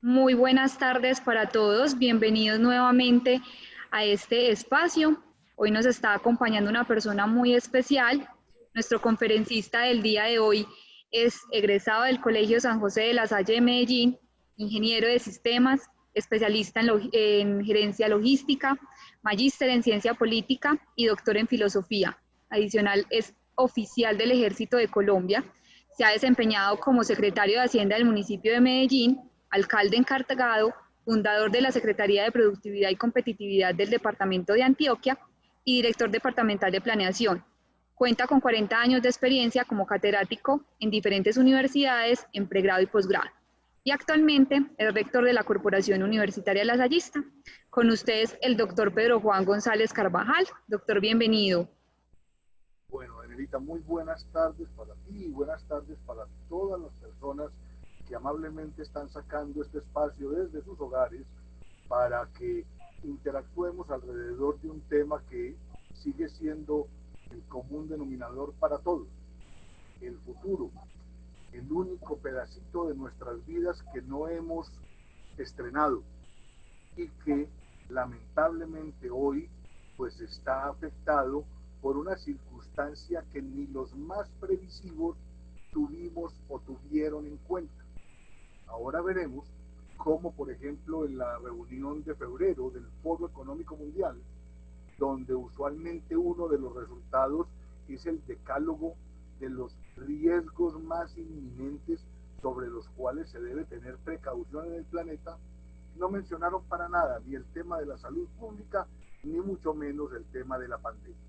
Muy buenas tardes para todos, bienvenidos nuevamente a este espacio. Hoy nos está acompañando una persona muy especial. Nuestro conferencista del día de hoy es egresado del Colegio San José de la Salle de Medellín, ingeniero de sistemas, especialista en gerencia logística, magíster en ciencia política y doctor en filosofía. Adicional, es oficial del Ejército de Colombia. Se ha desempeñado como secretario de Hacienda del municipio de Medellín, alcalde encargado, fundador de la Secretaría de Productividad y Competitividad del Departamento de Antioquia y director departamental de planeación. Cuenta con 40 años de experiencia como catedrático en diferentes universidades en pregrado y posgrado. Y actualmente es rector de la Corporación Universitaria Lasallista. Con ustedes el doctor Pedro Juan González Carvajal. Doctor, bienvenido. Bueno, Danielita, muy buenas tardes para ti y buenas tardes para todas las personas que amablemente están sacando este espacio desde sus hogares para que interactuemos alrededor de un tema que sigue siendo el común denominador para todos, el futuro, el único pedacito de nuestras vidas que no hemos estrenado y que lamentablemente hoy pues está afectado por una circunstancia que ni los más previsivos tuvimos o tuvieron en cuenta. Ahora veremos cómo, por ejemplo, en la reunión de febrero del Foro Económico Mundial, donde usualmente uno de los resultados es el decálogo de los riesgos más inminentes sobre los cuales se debe tener precaución en el planeta, no mencionaron para nada ni el tema de la salud pública, ni mucho menos el tema de la pandemia.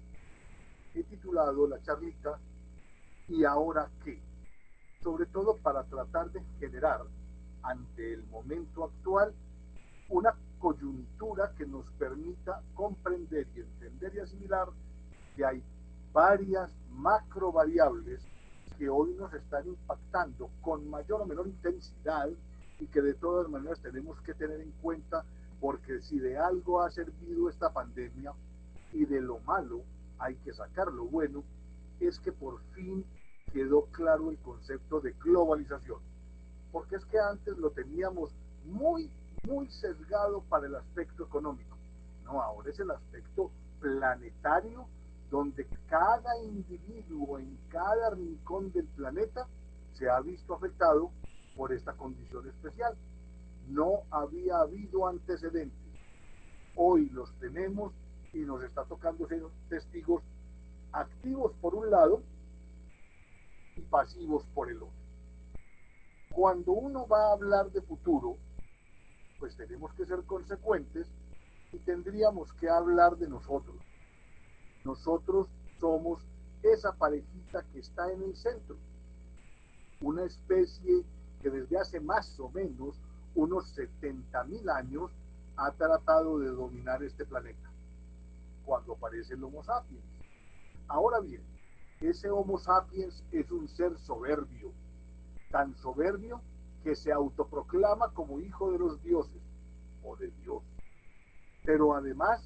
He titulado la charlita ¿Y ahora qué? Sobre todo para tratar de generar ante el momento actual una coyuntura que nos permita comprender y entender y asimilar que hay varias macro variables que hoy nos están impactando con mayor o menor intensidad y que de todas maneras tenemos que tener en cuenta, porque si de algo ha servido esta pandemia y de lo malo hay que sacar lo bueno, es que por fin quedó claro el concepto de globalización, porque es que antes lo teníamos muy sesgado para el aspecto económico. No, ahora es el aspecto planetario, donde cada individuo en cada rincón del planeta se ha visto afectado por esta condición especial. No había habido antecedentes. Hoy los tenemos y nos está tocando ser testigos activos por un lado y pasivos por el otro. Cuando uno va a hablar de futuro, pues tenemos que ser consecuentes y tendríamos que hablar de nosotros. Nosotros somos esa parejita que está en el centro, una especie que desde hace más o menos unos 70.000 años ha tratado de dominar este planeta, cuando aparece el Homo sapiens. Ahora bien, ese Homo sapiens es un ser soberbio, tan soberbio que se autoproclama como hijo de los dioses o de Dios. Pero además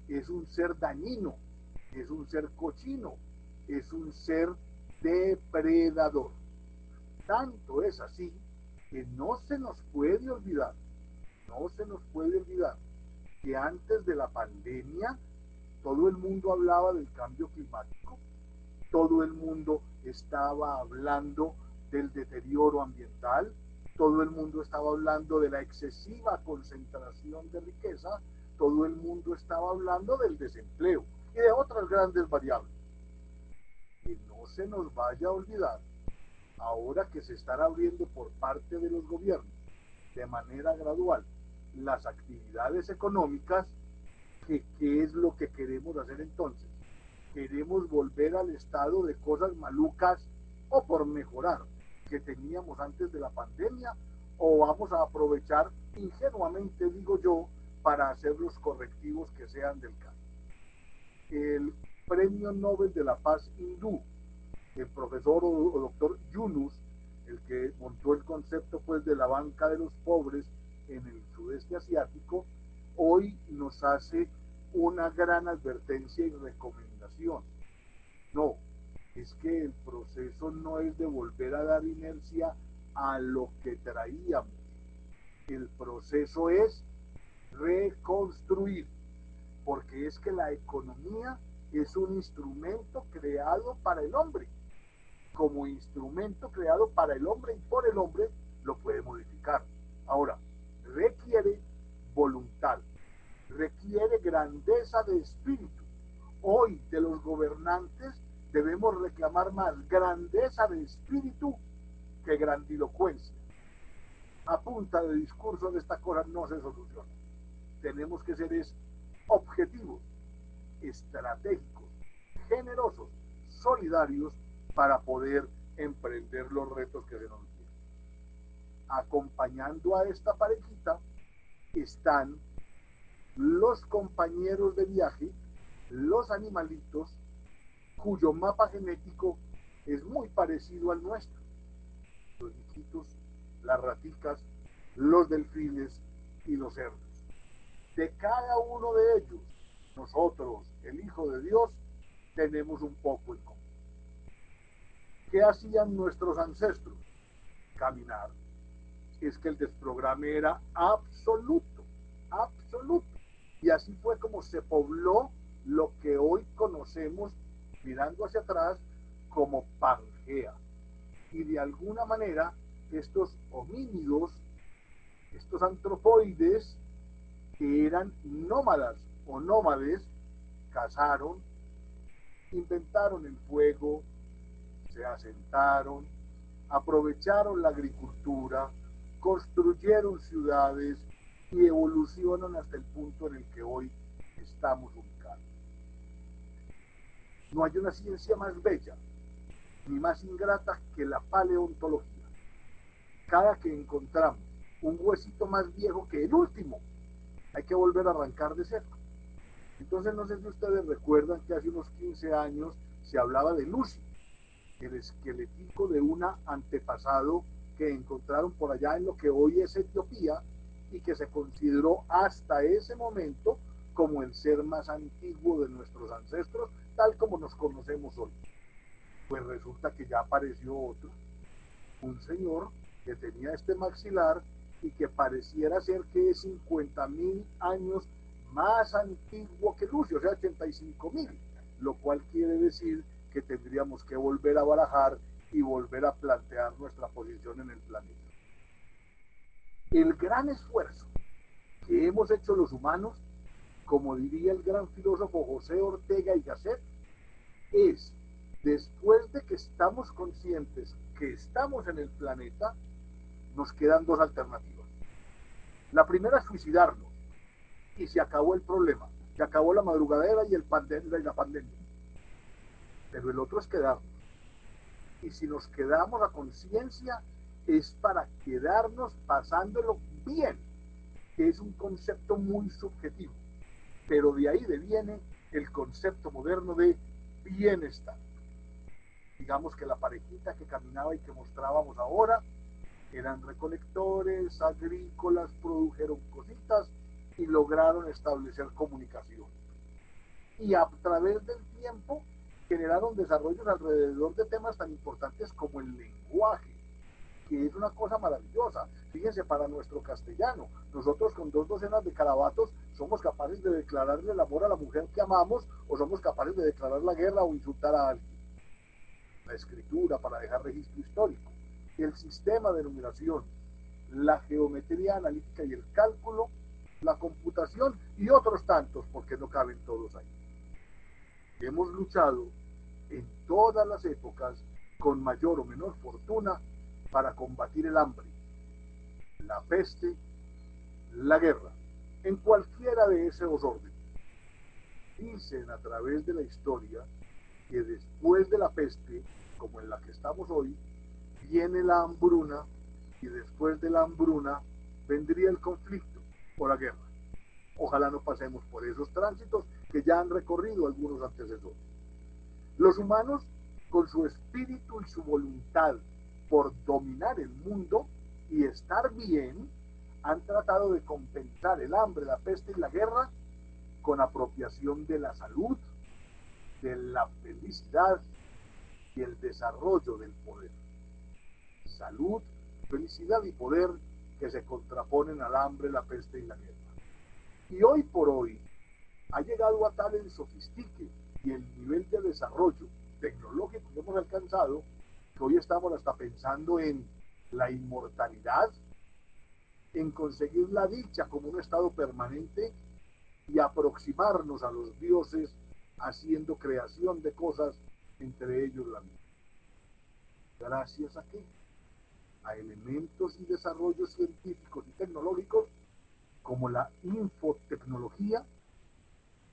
es un ser dañino, es un ser cochino, es un ser depredador. Tanto es así que no se nos puede olvidar, que antes de la pandemia todo el mundo hablaba del cambio climático, todo el mundo estaba hablando del deterioro ambiental, todo el mundo estaba hablando de la excesiva concentración de riqueza, todo el mundo estaba hablando del desempleo y de otras grandes variables. Que no se nos vaya a olvidar, ahora que se están abriendo por parte de los gobiernos de manera gradual las actividades económicas, ¿qué es lo que queremos hacer entonces? ¿Queremos volver al estado de cosas malucas o por mejorar que teníamos antes de la pandemia, o vamos a aprovechar ingenuamente, digo yo, para hacer los correctivos que sean del caso? El premio Nobel de la Paz hindú, el profesor o doctor Yunus, el que montó el concepto pues de la banca de los pobres en el sudeste asiático, hoy nos hace una gran advertencia y recomendación. No, es que el proceso no es de volver a dar inercia a lo que traíamos. El proceso es reconstruir, porque es que la economía es un instrumento creado para el hombre. Como instrumento creado para el hombre y por el hombre, lo puede modificar. Ahora, requiere voluntad, requiere grandeza de espíritu. Hoy de los gobernantes debemos reclamar más grandeza de espíritu que grandilocuencia. A punta de discurso de esta cosa no se soluciona. Tenemos que ser objetivos, estratégicos, generosos, solidarios para poder emprender los retos que se nos vienen. Acompañando a esta parejita están los compañeros de viaje, los animalitos, cuyo mapa genético es muy parecido al nuestro. Los bichitos, las raticas, los delfines y los cerdos. De cada uno de ellos, nosotros, el Hijo de Dios, tenemos un poco en común. ¿Qué hacían nuestros ancestros? Caminar. Es que el desprograme era absoluto, absoluto. Y así fue como se pobló lo que hoy conocemos, mirando hacia atrás, como Pangea. Y de alguna manera, estos homínidos, estos antropoides, que eran nómadas o nómades, cazaron, inventaron el fuego, se asentaron, aprovecharon la agricultura, construyeron ciudades y evolucionan hasta el punto en el que hoy estamos ubicados. No hay una ciencia más bella ni más ingrata que la paleontología. Cada que encontramos un huesito más viejo que el último, hay que volver a arrancar de cero. Entonces, no sé si ustedes recuerdan que hace unos 15 años se hablaba de Lucy, el esquelético de un antepasado que encontraron por allá en lo que hoy es Etiopía y que se consideró hasta ese momento como el ser más antiguo de nuestros ancestros, tal como nos conocemos hoy. Pues resulta que ya apareció otro, un señor que tenía este maxilar y que pareciera ser que es 50.000 años más antiguo que Lucy, o sea, 85.000, lo cual quiere decir que tendríamos que volver a barajar y volver a plantear nuestra posición en el planeta. El gran esfuerzo que hemos hecho los humanos, como diría el gran filósofo José Ortega y Gasset, es, después de que estamos conscientes que estamos en el planeta, nos quedan dos alternativas. La primera es suicidarnos y se acabó el problema, se acabó la madrugadera y la pandemia. Pero el otro es quedarnos. Y si nos quedamos a conciencia, es para quedarnos pasándolo bien, que es un concepto muy subjetivo. Pero de ahí deviene el concepto moderno de bienestar. Digamos que la parejita que caminaba y que mostrábamos ahora eran recolectores, agrícolas, produjeron cositas y lograron establecer comunicación. Y a través del tiempo generaron desarrollos alrededor de temas tan importantes como el lenguaje, que es una cosa maravillosa. Fíjense, para nuestro castellano, nosotros con 2 docenas de carabatos somos capaces de declararle el amor a la mujer que amamos o somos capaces de declarar la guerra o insultar a alguien. La escritura para dejar registro histórico, el sistema de numeración, la geometría analítica y el cálculo, la computación y otros tantos, porque no caben todos ahí. Hemos luchado en todas las épocas con mayor o menor fortuna para combatir el hambre, la peste, la guerra, en cualquiera de esos órdenes. Dicen a través de la historia que después de la peste, como en la que estamos hoy, viene la hambruna y después de la hambruna vendría el conflicto o la guerra. Ojalá no pasemos por esos tránsitos que ya han recorrido algunos antecesores. Los humanos, con su espíritu y su voluntad por dominar el mundo y estar bien, han tratado de compensar el hambre, la peste y la guerra con apropiación de la salud, de la felicidad y el desarrollo del poder. Salud, felicidad y poder que se contraponen al hambre, la peste y la guerra. Y hoy por hoy ha llegado a tal el sofistique y el nivel de desarrollo tecnológico que hemos alcanzado, que hoy estamos hasta pensando en la inmortalidad, en conseguir la dicha como un estado permanente y aproximarnos a los dioses haciendo creación de cosas, entre ellos la vida. ¿Gracias a qué? A elementos y desarrollos científicos y tecnológicos como la infotecnología,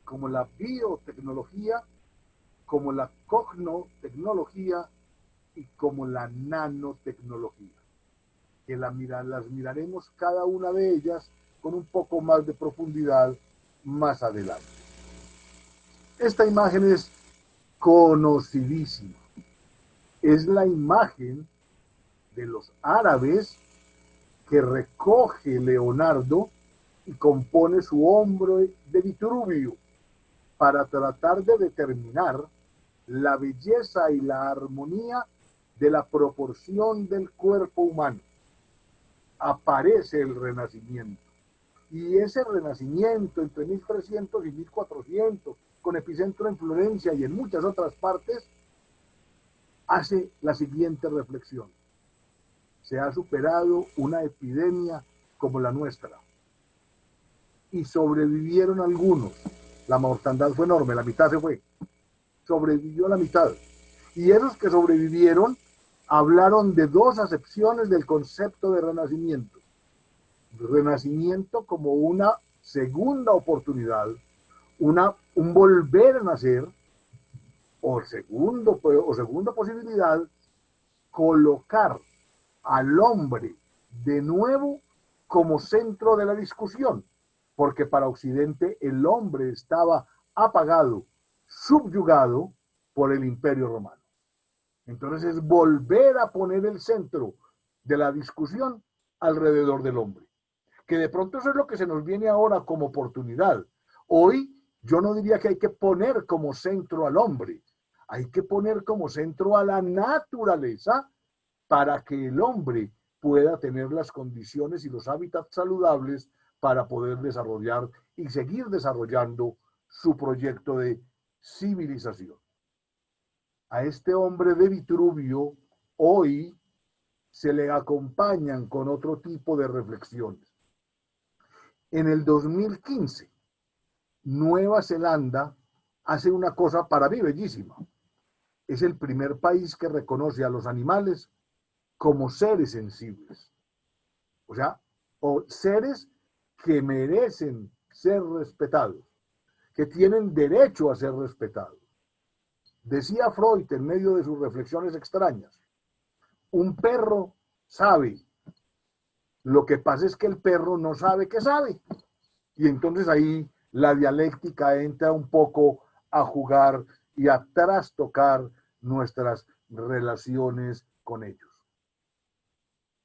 como la biotecnología, como la cognotecnología y como la nanotecnología, que las miraremos cada una de ellas con un poco más de profundidad más adelante. Esta imagen es conocidísima. Es la imagen de los árabes que recoge Leonardo y compone su hombro de Vitruvio para tratar de determinar la belleza y la armonía de la proporción del cuerpo humano. Aparece el Renacimiento. Y ese Renacimiento entre 1300 y 1400, con epicentro en Florencia y en muchas otras partes, hace la siguiente reflexión. Se ha superado una epidemia como la nuestra. Y sobrevivieron algunos. La mortandad fue enorme, la mitad se fue. Sobrevivió la mitad. Y esos que sobrevivieron hablaron de dos acepciones del concepto de renacimiento. Renacimiento como una segunda oportunidad, un volver a nacer, o segunda posibilidad, colocar al hombre de nuevo como centro de la discusión, porque para Occidente el hombre estaba apagado, subyugado por el Imperio Romano. Entonces es volver a poner el centro de la discusión alrededor del hombre, que de pronto eso es lo que se nos viene ahora como oportunidad. Hoy yo no diría que hay que poner como centro al hombre, hay que poner como centro a la naturaleza para que el hombre pueda tener las condiciones y los hábitats saludables para poder desarrollar y seguir desarrollando su proyecto de civilización. A este hombre de Vitruvio hoy se le acompañan con otro tipo de reflexiones. En el 2015, Nueva Zelanda hace una cosa para mí bellísima. Es el primer país que reconoce a los animales como seres sensibles. O sea, seres que merecen ser respetados, que tienen derecho a ser respetados. Decía Freud en medio de sus reflexiones extrañas, un perro sabe, lo que pasa es que el perro no sabe que sabe. Y entonces ahí la dialéctica entra un poco a jugar y a trastocar nuestras relaciones con ellos.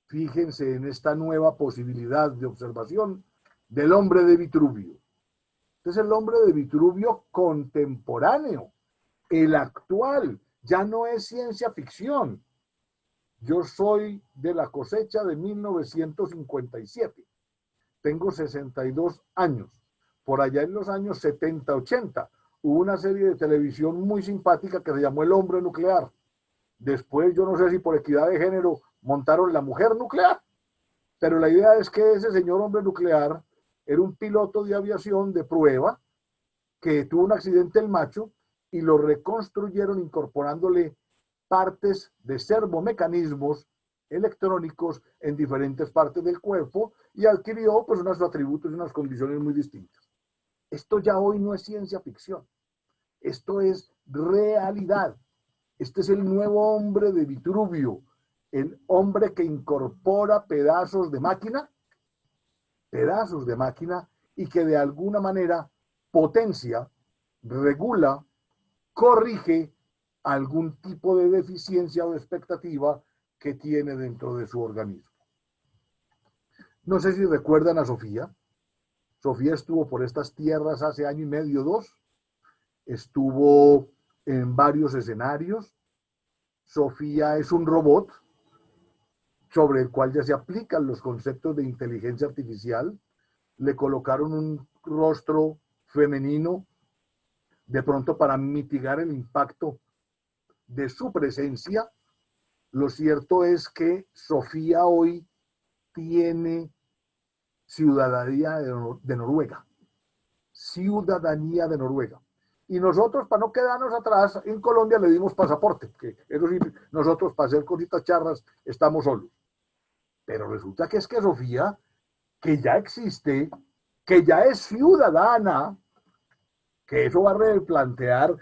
Fíjense en esta nueva posibilidad de observación del hombre de Vitruvio. Este es el hombre de Vitruvio contemporáneo, el actual, ya no es ciencia ficción. Yo soy de la cosecha de 1957, tengo 62 años. Por allá en los años 70, 80, hubo una serie de televisión muy simpática que se llamó El Hombre Nuclear. Después, yo no sé si por equidad de género, montaron La Mujer Nuclear. Pero la idea es que ese señor hombre nuclear era un piloto de aviación de prueba que tuvo un accidente el macho y lo reconstruyeron incorporándole partes de servomecanismos electrónicos en diferentes partes del cuerpo y adquirió pues unos atributos y unas condiciones muy distintas. Esto ya hoy no es ciencia ficción, esto es realidad. Este es el nuevo hombre de Vitruvio, el hombre que incorpora pedazos de máquina y que de alguna manera potencia, regula, corrige algún tipo de deficiencia o expectativa que tiene dentro de su organismo. No sé si recuerdan a Sofía. Sofía estuvo por estas tierras hace año y medio, 2. Estuvo en varios escenarios. Sofía es un robot sobre el cual ya se aplican los conceptos de inteligencia artificial. Le colocaron un rostro femenino, de pronto para mitigar el impacto de su presencia. Lo cierto es que Sofía hoy tiene ciudadanía de Noruega. Ciudadanía de Noruega. Y nosotros, para no quedarnos atrás, en Colombia le dimos pasaporte, que es decir, nosotros para hacer cositas charras estamos solos. Pero resulta que es que Sofía, que ya existe, que ya es ciudadana, que eso va a replantear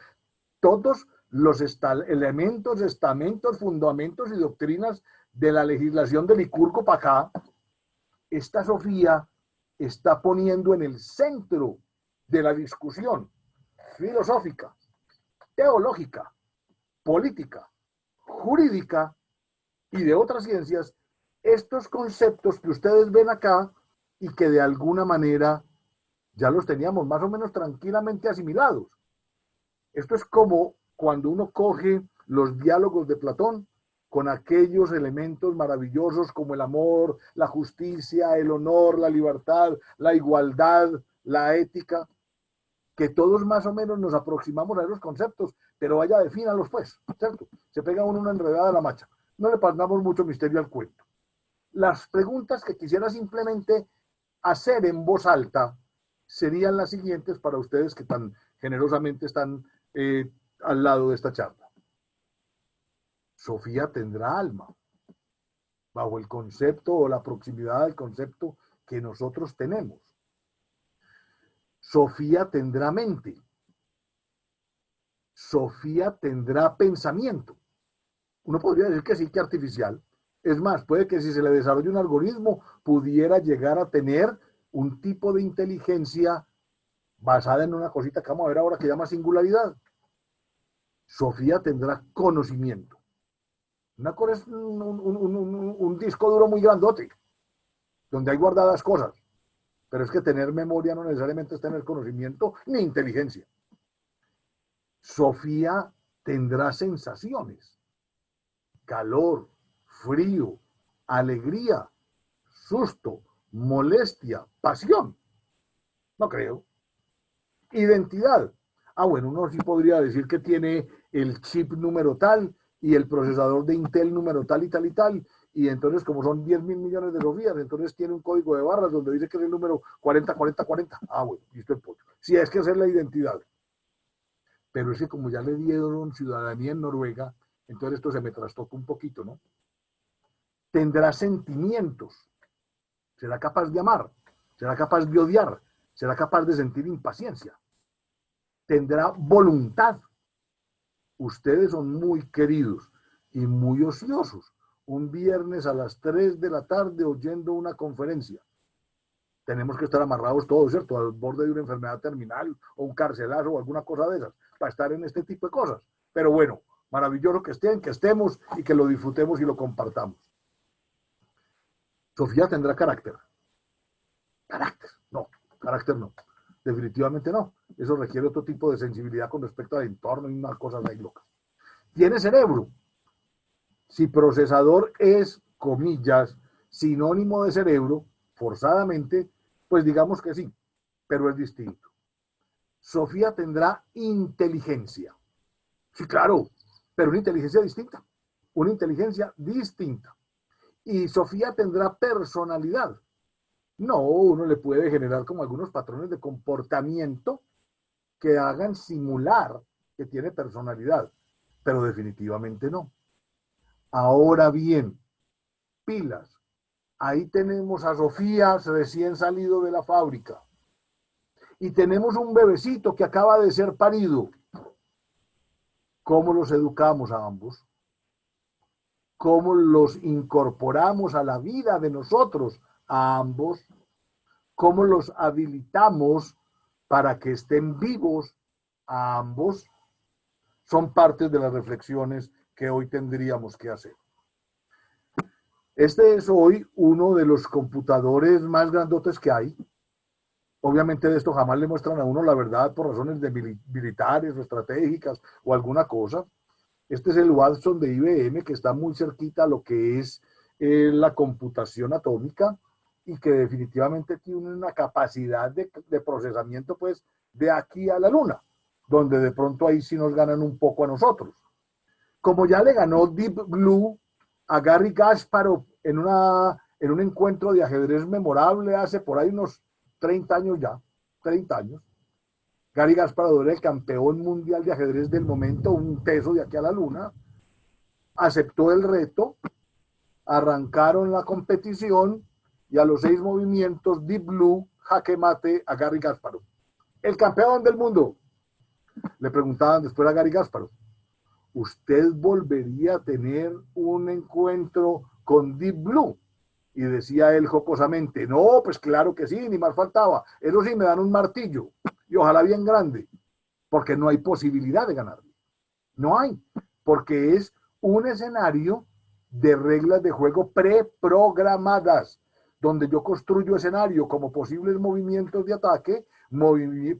todos los elementos, estamentos, fundamentos y doctrinas de la legislación del Licurgo para acá. Esta Sofía está poniendo en el centro de la discusión filosófica, teológica, política, jurídica y de otras ciencias estos conceptos que ustedes ven acá y que de alguna manera ya los teníamos más o menos tranquilamente asimilados. Esto es como cuando uno coge los diálogos de Platón con aquellos elementos maravillosos como el amor, la justicia, el honor, la libertad, la igualdad, la ética, que todos más o menos nos aproximamos a esos conceptos, pero vaya, defínalos pues, ¿cierto? Se pega uno una enredada a la macha. No le pasamos mucho misterio al cuento. Las preguntas que quisiera simplemente hacer en voz alta serían las siguientes para ustedes que tan generosamente están al lado de esta charla. ¿Sofía tendrá alma? Bajo el concepto o la proximidad del concepto que nosotros tenemos. ¿Sofía tendrá mente? ¿Sofía tendrá pensamiento? Uno podría decir que sí, que artificial. Es más, puede que si se le desarrolla un algoritmo, pudiera llegar a tener un tipo de inteligencia basada en una cosita que vamos a ver ahora que llama singularidad. Sofía tendrá conocimiento. Una cosa es un disco duro muy grandote, donde hay guardadas cosas. Pero es que tener memoria no necesariamente es tener conocimiento ni inteligencia. Sofía tendrá sensaciones. Calor, frío, alegría, susto, molestia, pasión. No creo. Identidad. Bueno, uno sí podría decir que tiene el chip número tal y el procesador de Intel número tal y tal y tal. Y entonces, como son 10.000 millones de Sofías, entonces tiene un código de barras donde dice que es el número 404040. Bueno, listo el pollo. Sí, es que esa es la identidad. Pero es que como ya le dieron ciudadanía en Noruega, entonces esto se me trastoca un poquito, ¿no? Tendrá sentimientos. Será capaz de amar. Será capaz de odiar. Será capaz de sentir impaciencia. Tendrá voluntad. Ustedes son muy queridos y muy ociosos. Un viernes a las 3 de la tarde oyendo una conferencia. Tenemos que estar amarrados todos, ¿cierto? Al borde de una enfermedad terminal o un carcelazo o alguna cosa de esas, para estar en este tipo de cosas. Pero bueno, maravilloso que estén, que estemos y que lo disfrutemos y lo compartamos. Sofía tendrá carácter. Carácter, no, carácter no. Definitivamente no. Eso requiere otro tipo de sensibilidad con respecto al entorno y unas cosas ahí locas. Tiene cerebro. Si procesador es, comillas, sinónimo de cerebro, forzadamente, pues digamos que sí, pero es distinto. Sofía tendrá inteligencia. Sí, claro, pero una inteligencia distinta. Una inteligencia distinta. Y Sofía tendrá personalidad. No, uno le puede generar como algunos patrones de comportamiento que hagan simular que tiene personalidad, pero definitivamente no. Ahora bien, pilas. Ahí tenemos a Sofía recién salido de la fábrica. Y tenemos un bebecito que acaba de ser parido. ¿Cómo los educamos a ambos? ¿Cómo los incorporamos a la vida de nosotros a ambos? ¿Cómo los habilitamos para que estén vivos a ambos? Son partes de las reflexiones que hoy tendríamos que hacer. Este es hoy uno de los computadores más grandotes que hay. Obviamente de esto jamás le muestran a uno la verdad por razones de militares o estratégicas o alguna cosa. Este es el Watson de IBM, que está muy cerquita a lo que es es la computación atómica y que definitivamente tiene una capacidad de procesamiento pues de aquí a la luna, donde de pronto ahí sí nos ganan un poco a nosotros. Como ya le ganó Deep Blue a Garry Kasparov en un encuentro de ajedrez memorable hace por ahí unos 30 años ya, 30 años. Garry Kasparov era el campeón mundial de ajedrez del momento, un peso de aquí a la luna, aceptó el reto, arrancaron la competición y a los 6 movimientos Deep Blue jaque mate a Garry Kasparov. El campeón del mundo. Le preguntaban después a Garry Kasparov, ¿usted volvería a tener un encuentro con Deep Blue? Y decía él jocosamente, no, pues claro que sí, ni más faltaba. Eso sí, me dan un martillo y ojalá bien grande, porque no hay posibilidad de ganarle. No hay, porque es un escenario de reglas de juego preprogramadas, donde yo construyo escenario como posibles movimientos de ataque,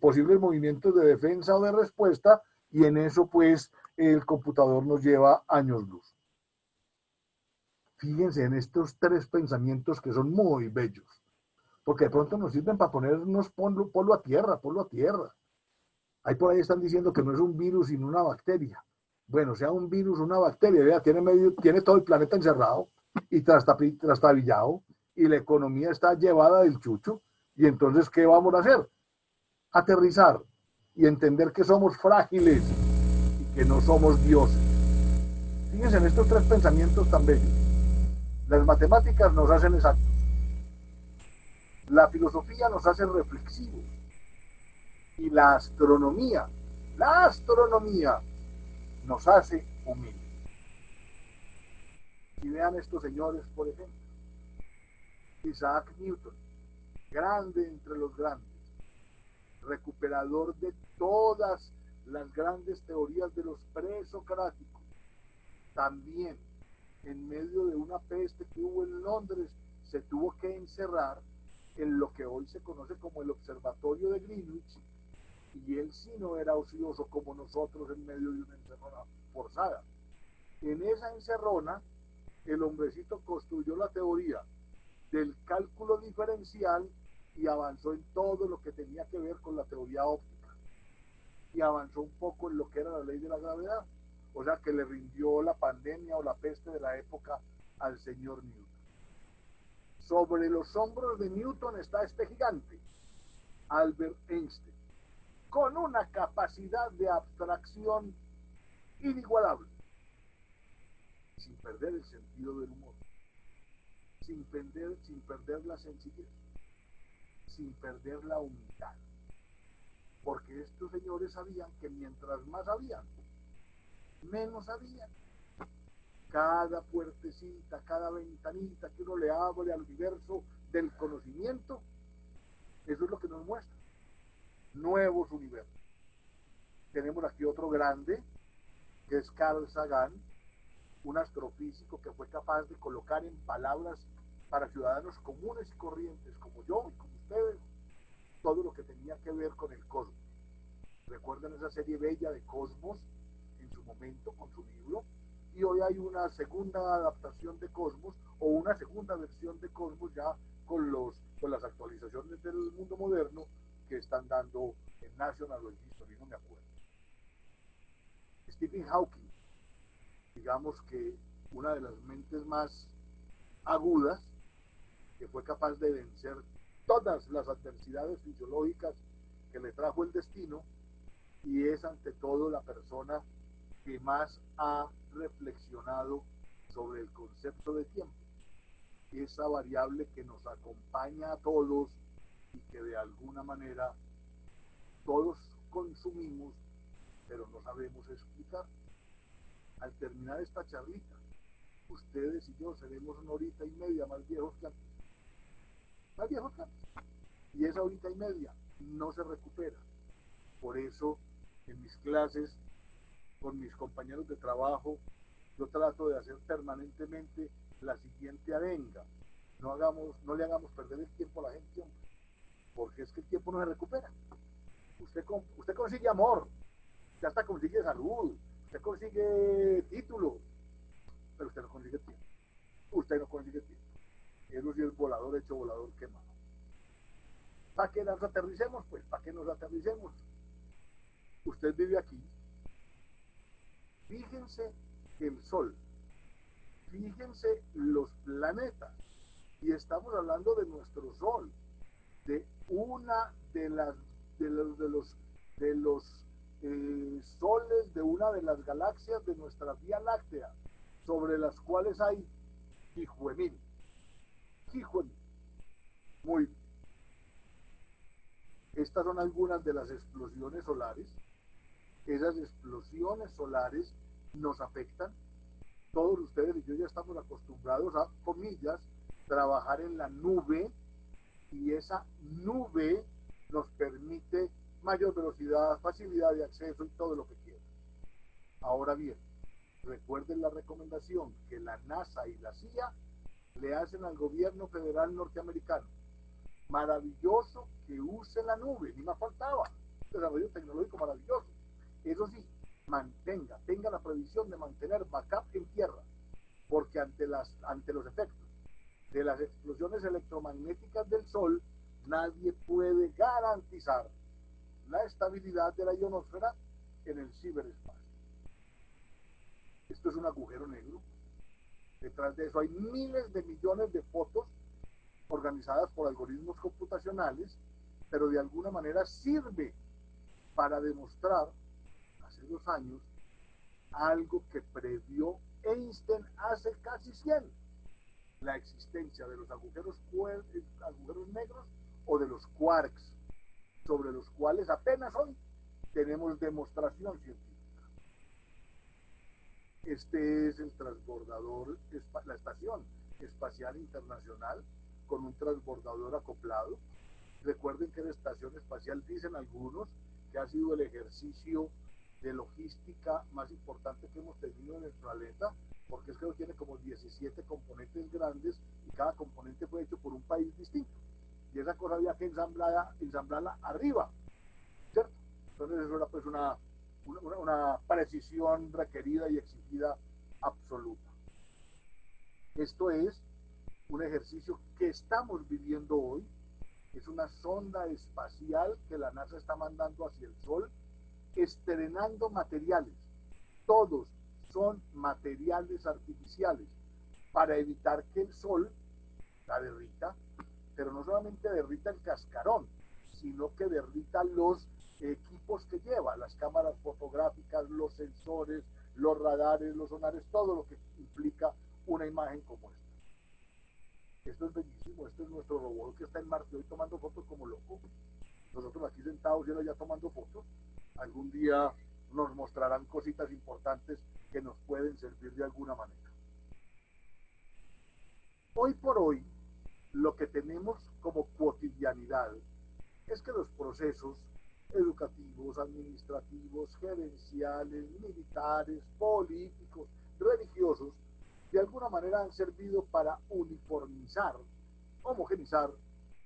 posibles movimientos de defensa o de respuesta, y en eso pues el computador nos lleva años luz. Fíjense en estos 3 pensamientos que son muy bellos, porque de pronto nos sirven para ponernos polvo a tierra, polvo a tierra. Ahí por ahí están diciendo que no es un virus sino una bacteria. Bueno, sea un virus o una bacteria, vea, tiene todo el planeta encerrado y trastabillado y la economía está llevada del chucho. Y entonces, ¿qué vamos a hacer? Aterrizar y entender que somos frágiles y que no somos dioses. Fíjense en estos 3 pensamientos tan bellos. Las matemáticas nos hacen exactos. La filosofía nos hace reflexivos. Y la astronomía nos hace humildes. Y vean estos señores, por ejemplo. Isaac Newton, grande entre los grandes, recuperador de todas las grandes teorías de los presocráticos. También, en medio de una peste que hubo en Londres, se tuvo que encerrar en lo que hoy se conoce como el Observatorio de Greenwich, y él sí no era ocioso como nosotros en medio de una encerrona forzada. En esa encerrona, el hombrecito construyó la teoría del cálculo diferencial y avanzó en todo lo que tenía que ver con la teoría óptica. Y avanzó un poco en lo que era la ley de la gravedad. O sea que le rindió la pandemia o la peste de la época al señor Newton. Sobre los hombros de Newton está este gigante, Albert Einstein, con una capacidad de abstracción inigualable, sin perder el sentido del humor, sin perder la sencillez, sin perder la humildad. Porque estos señores sabían que mientras más sabían, menos sabían. Cada puertecita, cada ventanita que uno le abre al universo del conocimiento, eso es lo que nos muestra. Nuevos universos. Tenemos aquí otro grande, que es Carl Sagan, un astrofísico que fue capaz de colocar en palabras para ciudadanos comunes y corrientes, como yo y como ustedes, todo lo que tenía que ver con el cosmos. ¿Recuerdan esa serie bella de Cosmos en su momento con su libro? Y hoy hay una segunda adaptación de Cosmos o una segunda versión de Cosmos ya con las actualizaciones del mundo moderno que están dando en National o en History, no me acuerdo. Stephen Hawking, digamos que una de las mentes más agudas, que fue capaz de vencer todas las adversidades fisiológicas que le trajo el destino, y es ante todo la persona que más ha reflexionado sobre el concepto de tiempo, esa variable que nos acompaña a todos y que de alguna manera todos consumimos, pero no sabemos explicar. Al terminar esta charlita, ustedes y yo seremos 1 hora y media más viejos que antes. Más viejos que antes. Y esa 1 hora y media no se recupera. Por eso, en mis clases, con mis compañeros de trabajo, yo trato de hacer permanentemente la siguiente arenga. No le hagamos perder el tiempo a la gente, porque es que el tiempo no se recupera. Usted consigue amor, usted hasta consigue salud, usted consigue título, pero usted no consigue tiempo. usted no consigue tiempo. Eso sí es volador hecho volador quemado. ¿Para qué nos aterricemos? Pues para que nos aterricemos. Usted vive aquí. Fíjense el Sol. Fíjense los planetas. Y estamos hablando de nuestro Sol, de una de los soles de una de las galaxias de nuestra Vía Láctea, sobre las cuales hay Hijuemín. Muy bien. Estas son algunas de las explosiones solares. Esas explosiones solares nos afectan. Todos ustedes y yo ya estamos acostumbrados a, comillas, trabajar en la nube, y esa nube nos permite mayor velocidad, facilidad de acceso y todo lo que quieran. Ahora bien, recuerden la recomendación que la NASA y la CIA le hacen al gobierno federal norteamericano. Maravilloso que use la nube, ni más faltaba. Desarrollo tecnológico maravilloso. Eso sí, tenga la previsión de mantener backup en tierra, porque ante los efectos de las explosiones electromagnéticas del Sol, nadie puede garantizar la estabilidad de la ionosfera en el ciberespacio. Esto es un agujero negro. Detrás de eso hay miles de millones de fotos organizadas por algoritmos computacionales, pero de alguna manera sirve para demostrar, hace 2 años, algo que previó Einstein hace casi 100, la existencia de los agujeros negros o de los quarks, sobre los cuales apenas hoy tenemos demostración científica. Este es el transbordador, la Estación Espacial Internacional, con un transbordador acoplado. Recuerden que la Estación Espacial, dicen algunos, que ha sido el ejercicio de logística más importante que hemos tenido en el planeta, porque es que tiene como 17 componentes grandes y cada componente fue hecho por un país distinto. Y esa cosa había que ensamblarla arriba, ¿cierto? Entonces eso era pues una precisión requerida y exigida absoluta. Esto es un ejercicio que estamos viviendo hoy. Es una sonda espacial que la NASA está mandando hacia el Sol, estrenando materiales. Todos son materiales artificiales para evitar que el Sol la derrita, pero no solamente derrita el cascarón, sino que derrita los equipos que lleva, las cámaras fotográficas, los sensores, los radares, los sonares, todo lo que implica una imagen como esta. Esto es bellísimo. Este es nuestro robot que está en Marte hoy tomando fotos como loco. Nosotros aquí sentados y él allá tomando fotos. Algún día nos mostrarán cositas importantes que nos pueden servir de alguna manera. Hoy por hoy, lo que tenemos como cotidianidad es que los procesos educativos, administrativos, gerenciales, militares, políticos, religiosos, de alguna manera han servido para uniformizar, homogenizar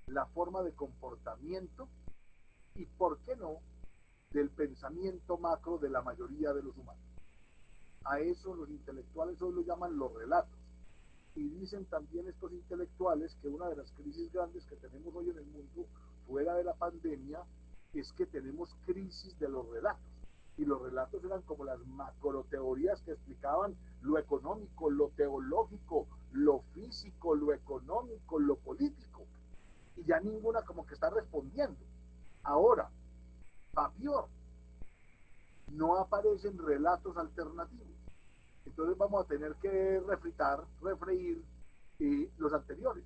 la forma de comportamiento y, ¿por qué no?, del pensamiento macro de la mayoría de los humanos. A eso los intelectuales hoy lo llaman los relatos. Y dicen también estos intelectuales que una de las crisis grandes que tenemos hoy en el mundo, fuera de la pandemia, es que tenemos crisis de los relatos. Y los relatos eran como las macroteorías que explicaban lo económico, lo teológico, lo físico, lo económico, lo político. Y ya ninguna como que está respondiendo. Ahora, peor, no aparecen relatos alternativos. Entonces vamos a tener que refreír los anteriores.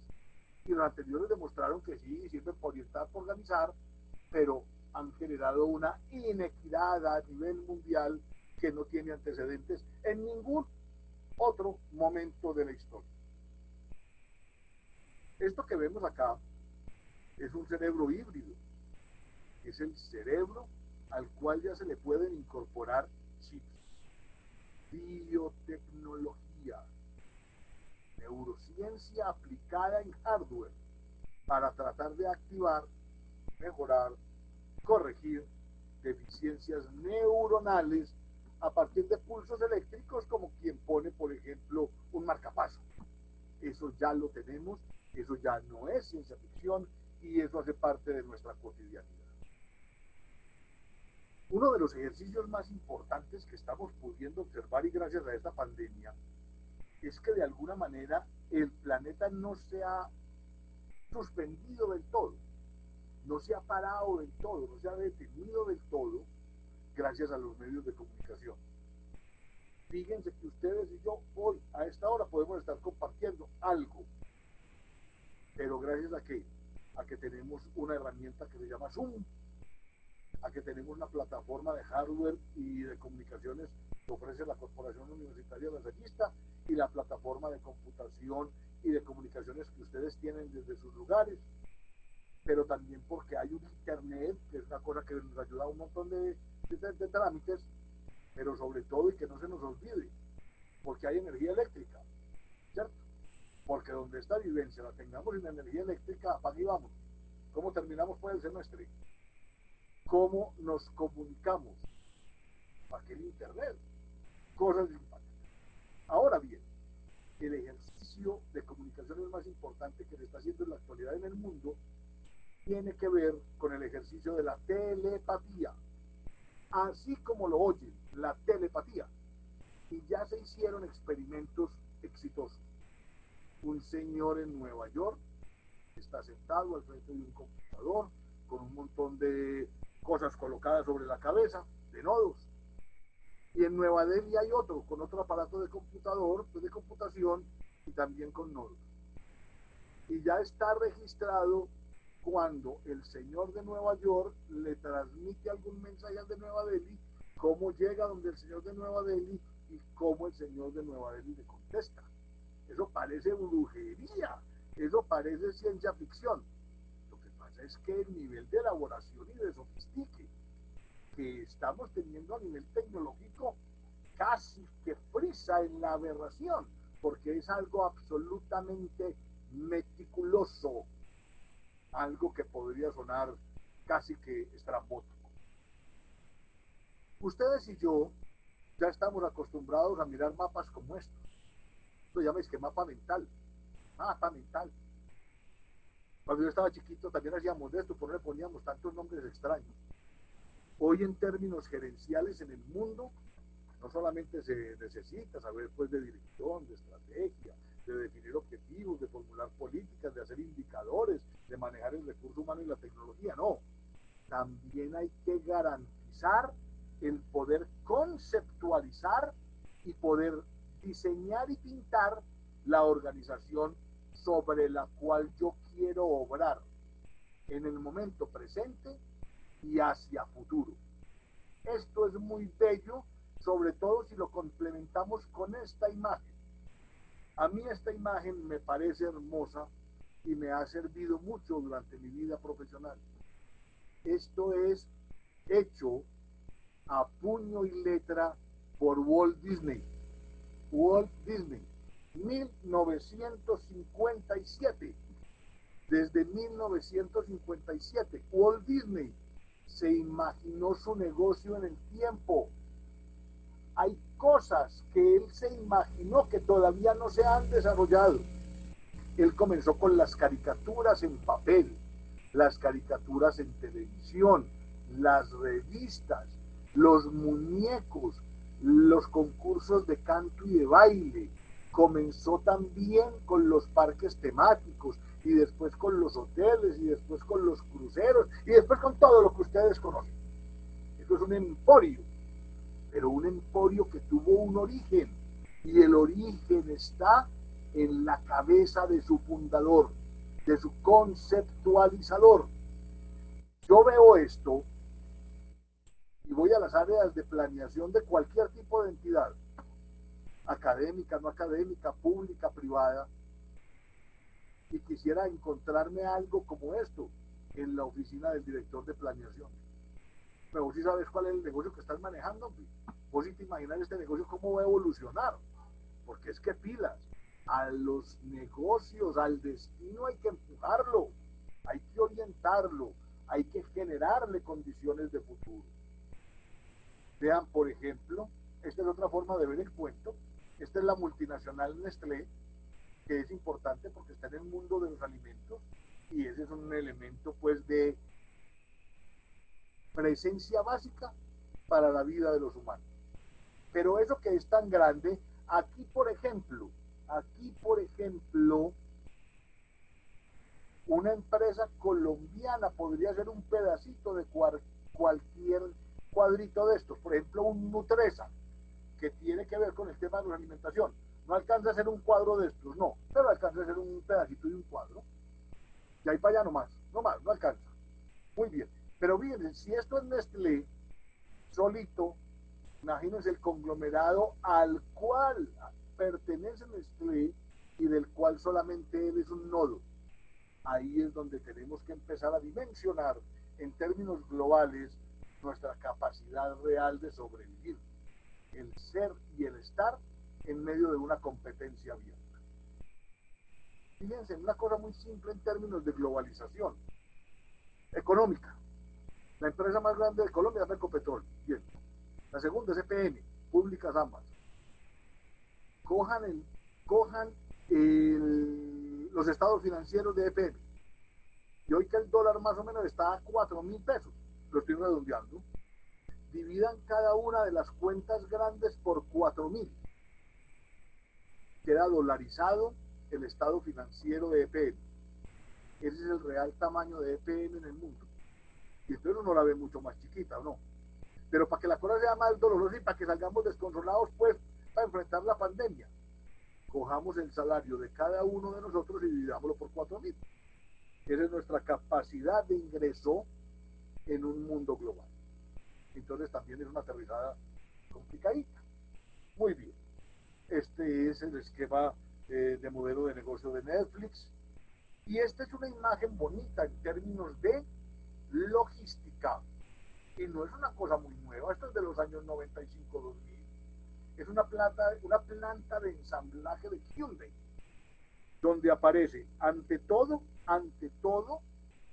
Y los anteriores demostraron que sí, sirven para orientar, para organizar, pero han generado una inequidad a nivel mundial que no tiene antecedentes en ningún otro momento de la historia. Esto que vemos acá es un cerebro híbrido. Es el cerebro al cual ya se le pueden incorporar chips. Biotecnología, neurociencia aplicada en hardware para tratar de activar, mejorar, corregir deficiencias neuronales a partir de pulsos eléctricos, como quien pone, por ejemplo, un marcapaso. eso ya lo tenemos, eso ya no es ciencia ficción y eso hace parte de nuestra cotidianidad. Uno de los ejercicios más importantes que estamos pudiendo observar y gracias a esta pandemia es que de alguna manera el planeta no se ha suspendido del todo, no se ha parado del todo, no se ha detenido del todo gracias a los medios de comunicación. Fíjense que ustedes y yo hoy a esta hora podemos estar compartiendo algo, pero gracias a que tenemos una herramienta que se llama Zoom, a que tenemos una plataforma de hardware y de comunicaciones que ofrece la Corporación Universitaria Lasallista y la plataforma de computación y de comunicaciones que ustedes tienen desde sus lugares, pero también porque hay un internet, que es una cosa que nos ayuda a un montón de trámites, pero sobre todo, y que no se nos olvide, porque hay energía eléctrica, ¿cierto? Porque donde esta vivencia la tengamos sin energía eléctrica, apague y vamos. ¿Cómo terminamos pues el semestre? ¿Cómo nos comunicamos? ¿Para qué el internet? Cosas de impacto. Ahora bien, el ejercicio de comunicaciones más importante que se está haciendo en la actualidad en el mundo tiene que ver con el ejercicio de la telepatía. Así como lo oyen, la telepatía. Y ya se hicieron experimentos exitosos. Un señor en Nueva York está sentado al frente de un computador con un montón de cosas colocadas sobre la cabeza, de nodos. Y en Nueva Delhi hay otro, con otro aparato de computador, de computación, y también con nodos. Y ya está registrado cuando el señor de Nueva York le transmite algún mensaje al de Nueva Delhi, cómo llega donde el señor de Nueva Delhi y cómo el señor de Nueva Delhi le contesta. Eso parece brujería, eso parece ciencia ficción. Lo que pasa es que el nivel de elaboración y de sofistique que estamos teniendo a nivel tecnológico casi que frisa en la aberración, porque es algo absolutamente meticuloso, algo que podría sonar casi que estrambótico. Ustedes y yo ya estamos acostumbrados a mirar mapas como estos. Lo llamáis que mapa mental. Mapa mental. Cuando yo estaba chiquito también hacíamos de esto, pero no le poníamos tantos nombres extraños. Hoy en términos gerenciales en el mundo, no solamente se necesita saber pues de dirección, de estrategia, de definir objetivos, de formular políticas, de hacer indicadores, de manejar el recurso humano y la tecnología, no. También hay que garantizar el poder conceptualizar y poder diseñar y pintar la organización sobre la cual yo quiero obrar en el momento presente y hacia futuro. Esto es muy bello, sobre todo si lo complementamos con esta imagen. A mí esta imagen me parece hermosa y me ha servido mucho durante mi vida profesional. Esto es hecho a puño y letra por Walt Disney. Walt Disney, 1957. Desde 1957, Walt Disney se imaginó su negocio en el tiempo. Hay cosas que él se imaginó que todavía no se han desarrollado. Él comenzó con las caricaturas en papel, las caricaturas en televisión, las revistas, los muñecos, los concursos de canto y de baile. Comenzó también con los parques temáticos y después con los hoteles y después con los cruceros y después con todo lo que ustedes conocen. Eso es un emporio, pero un emporio que tuvo un origen y el origen está en la cabeza de su fundador, de su conceptualizador. Yo veo esto y voy a las áreas de planeación de cualquier tipo de entidad, académica, no académica, pública, privada, y quisiera encontrarme algo como esto en la oficina del director de planeación. Pero vos sí sabes cuál es el negocio que estás manejando, vos sí te imaginas este negocio cómo va a evolucionar, porque es que pilas, a los negocios, al destino hay que empujarlo, hay que orientarlo, hay que generarle condiciones de futuro. Vean, por ejemplo, esta es otra forma de ver el cuento. Esta es la multinacional Nestlé, que es importante porque está en el mundo de los alimentos y ese es un elemento pues de presencia básica para la vida de los humanos. Pero eso que es tan grande, aquí por ejemplo, una empresa colombiana podría ser un pedacito de cualquier cuadrito de estos, por ejemplo un Nutresa, que tiene que ver con el tema de la alimentación. No alcanza a ser un cuadro de estos, no, pero alcanza a ser un pedacito de un cuadro. Y ahí para allá no alcanza. Muy bien. Pero miren, si esto es Nestlé, solito, imagínense el conglomerado al cual pertenece Nestlé y del cual solamente él es un nodo. Ahí es donde tenemos que empezar a dimensionar en términos globales nuestra capacidad real de sobrevivir, el ser y el estar en medio de una competencia abierta. Fíjense, una cosa muy simple en términos de globalización económica. La empresa más grande de Colombia es Ecopetrol. Bien. La segunda es EPM, públicas ambas. Cojan los estados financieros de EPM. Y hoy que el dólar más o menos está a 4.000 pesos, lo estoy redondeando, dividan cada una de las cuentas grandes por 4.000. Queda dolarizado el estado financiero de EPM. Ese es el real tamaño de EPM en el mundo. Y entonces uno la ve mucho más chiquita, ¿o no? Pero para que la cosa sea más dolorosa y para que salgamos descontrolados, pues, para enfrentar la pandemia, cojamos el salario de cada uno de nosotros y dividámoslo por 4.000. Esa es nuestra capacidad de ingreso en un mundo global. Entonces también es una aterrizada complicadita. Muy bien. Este es el esquema de modelo de negocio de Netflix. Y esta es una imagen bonita en términos de logística. Y no es una cosa muy nueva, esto es de los años 95-2000. Es una planta de ensamblaje de Hyundai, donde aparece ante todo,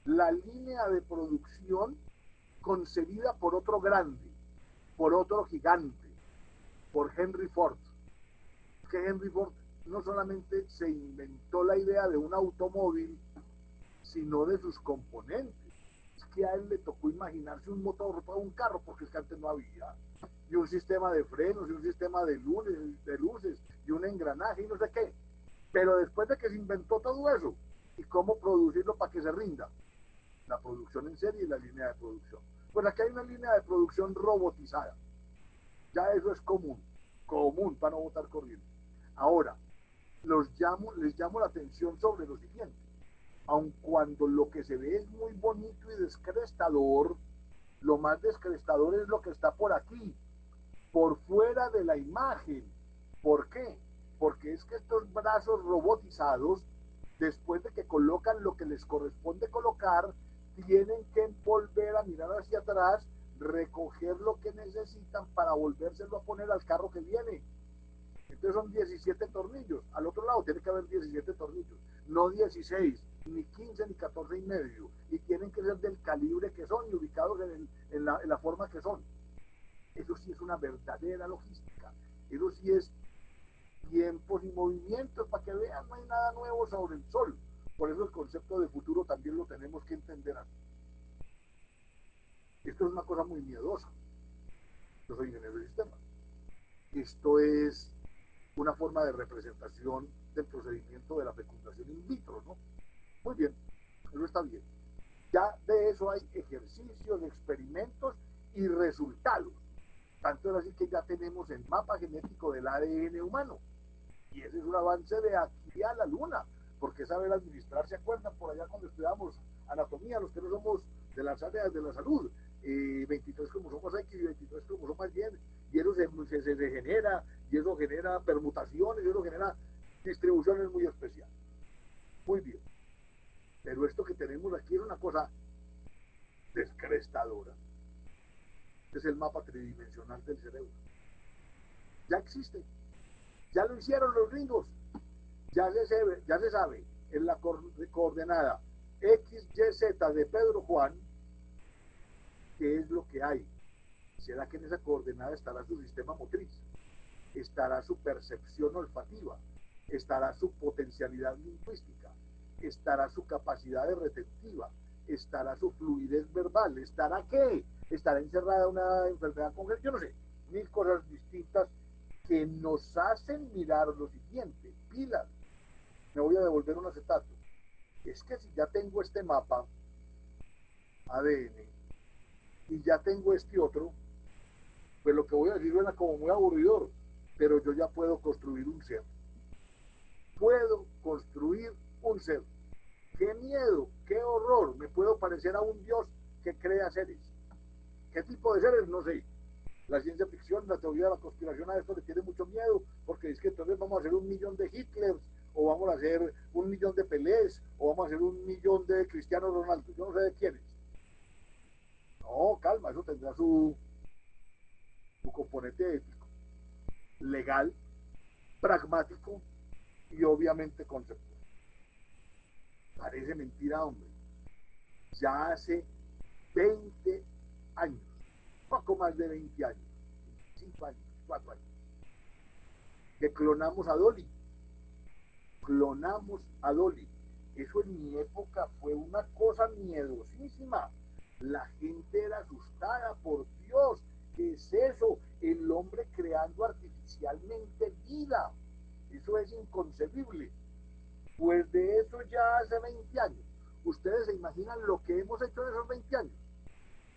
la línea de producción concebida por otro grande, por otro gigante, por Henry Ford. Que Henry Ford no solamente se inventó la idea de un automóvil, sino de sus componentes. Es que a él le tocó imaginarse un motor para un carro, porque es que antes no había, y un sistema de frenos, y un sistema de luces, y un engranaje, y no sé qué. Pero después de que se inventó todo eso, ¿y cómo producirlo para que se rinda? La producción en serie y la línea de producción. Pues aquí hay una línea de producción robotizada. Ya eso es común para no botar corriente. Ahora, les llamo la atención sobre lo siguiente. Aun cuando lo que se ve es muy bonito y descrestador, lo más descrestador es lo que está por aquí, por fuera de la imagen. ¿Por qué? Porque es que estos brazos robotizados, después de que colocan lo que les corresponde colocar, tienen que volver a mirar hacia atrás, recoger lo que necesitan para volvérselo a poner al carro que viene. Entonces son 17 tornillos. Al otro lado tiene que haber 17 tornillos, no 16, ni 15, ni 14 y medio. Y tienen que ser del calibre que son y ubicados en la forma que son. Eso sí es una verdadera logística. Eso sí es tiempos y movimientos, para que vean, no hay nada nuevo sobre el sol. Por eso el concepto de futuro también lo tenemos que entender así. Esto es una cosa muy miedosa. Yo soy ingeniero de sistemas. Esto es una forma de representación del procedimiento de la fecundación in vitro, ¿no? Muy bien, eso está bien. Ya de eso hay ejercicios, experimentos y resultados. Tanto es así que ya tenemos el mapa genético del ADN humano. Y ese es un avance de aquí a la luna, porque saber administrar, ¿se acuerdan por allá cuando estudiamos anatomía, los que no somos de las áreas de la salud? 23 cromosomas X y 23 cromosomas Y, y eso se genera, y eso genera permutaciones, y eso genera distribuciones muy especiales. Muy bien. Pero esto que tenemos aquí es una cosa descrestadora. Es el mapa tridimensional del cerebro. Ya existe. Ya lo hicieron los gringos. Ya se sabe en la coordenada XYZ de Pedro Juan qué es lo que hay. ¿Será que en esa coordenada estará su sistema motriz? ¿Estará su percepción olfativa? estará su potencialidad lingüística, estará su capacidad de retentiva, estará su fluidez verbal, estará qué, estará encerrada una enfermedad congénita, yo no sé, mil cosas distintas que nos hacen mirar lo siguiente, pilas, me voy a devolver un acetato, es que si ya tengo este mapa ADN y ya tengo este otro, pues lo que voy a decir suena como muy aburridor, pero yo ya puedo construir un ser. Puedo construir un ser. ¡Qué miedo! ¡Qué horror! Me puedo parecer a un dios que crea seres. ¿Qué tipo de seres? No sé. La ciencia ficción, la teoría de la conspiración a esto le tiene mucho miedo, porque es que entonces vamos a hacer 1.000.000 de Hitlers, o vamos a hacer 1.000.000 de Pelés, o vamos a hacer 1.000.000 de Cristiano Ronaldo. Yo no sé de quiénes. No, calma, eso tendrá su componente ético, legal, pragmático y obviamente conceptual. Parece mentira, hombre. Ya hace 20 años, poco más de 20 años, 5 años, 4 años, que clonamos a Dolly. Clonamos a Dolly. Eso en mi época fue una cosa miedosísima. La gente era asustada, por Dios, ¿qué es eso? El hombre creando artificialmente vida. Eso es inconcebible. Pues de eso ya hace 20 años. ¿Ustedes se imaginan lo que hemos hecho en esos 20 años?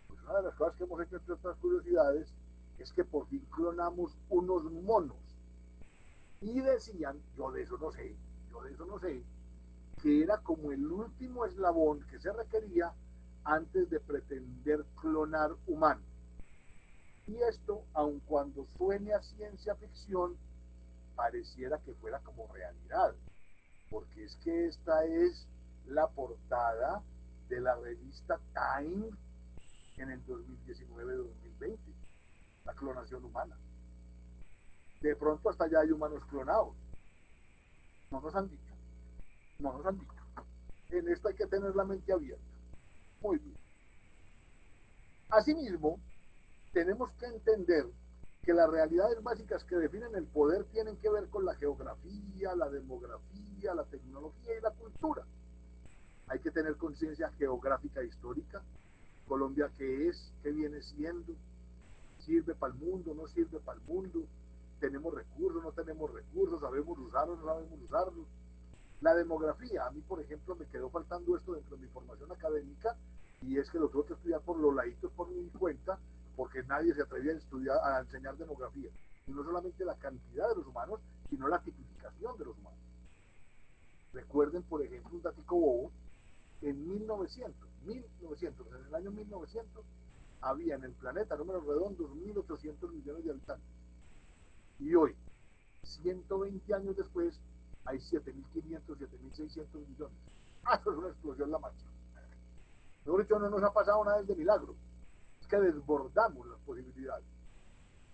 Pues una de las cosas que hemos hecho, entre otras curiosidades, es que por fin clonamos unos monos. Y decían, yo de eso no sé, que era como el último eslabón que se requería antes de pretender clonar humanos. Y esto, aun cuando suene a ciencia ficción, pareciera que fuera como realidad, porque es que esta es la portada de la revista Time en el 2019-2020, la clonación humana. De pronto hasta ya hay humanos clonados. No nos han dicho, no nos han dicho. En esto hay que tener la mente abierta. Muy bien. Asimismo, tenemos que entender que las realidades básicas que definen el poder tienen que ver con la geografía, la demografía, la tecnología y la cultura. Hay que tener conciencia geográfica e histórica. Colombia, ¿qué es? ¿Qué viene siendo? ¿Sirve para el mundo? ¿No sirve para el mundo? ¿Tenemos recursos? ¿No tenemos recursos? ¿Sabemos usarlos? ¿No sabemos usarlos? La demografía, a mí por ejemplo me quedó faltando esto dentro de mi formación académica, y es que lo tuve que estudiar por los laditos por mi cuenta, porque nadie se atrevía a enseñar demografía, y no solamente la cantidad de los humanos, sino la tipificación de los humanos. Recuerden, por ejemplo, un datico bobo, en 1900, en el año 1900, había en el planeta, números redondos, 1.800 millones de habitantes. Y hoy, 120 años después, hay 7.500, 7.600 millones. Ah, eso es una explosión la máxima. Mejor dicho, no nos ha pasado nada de milagro. Es que desbordamos las posibilidades.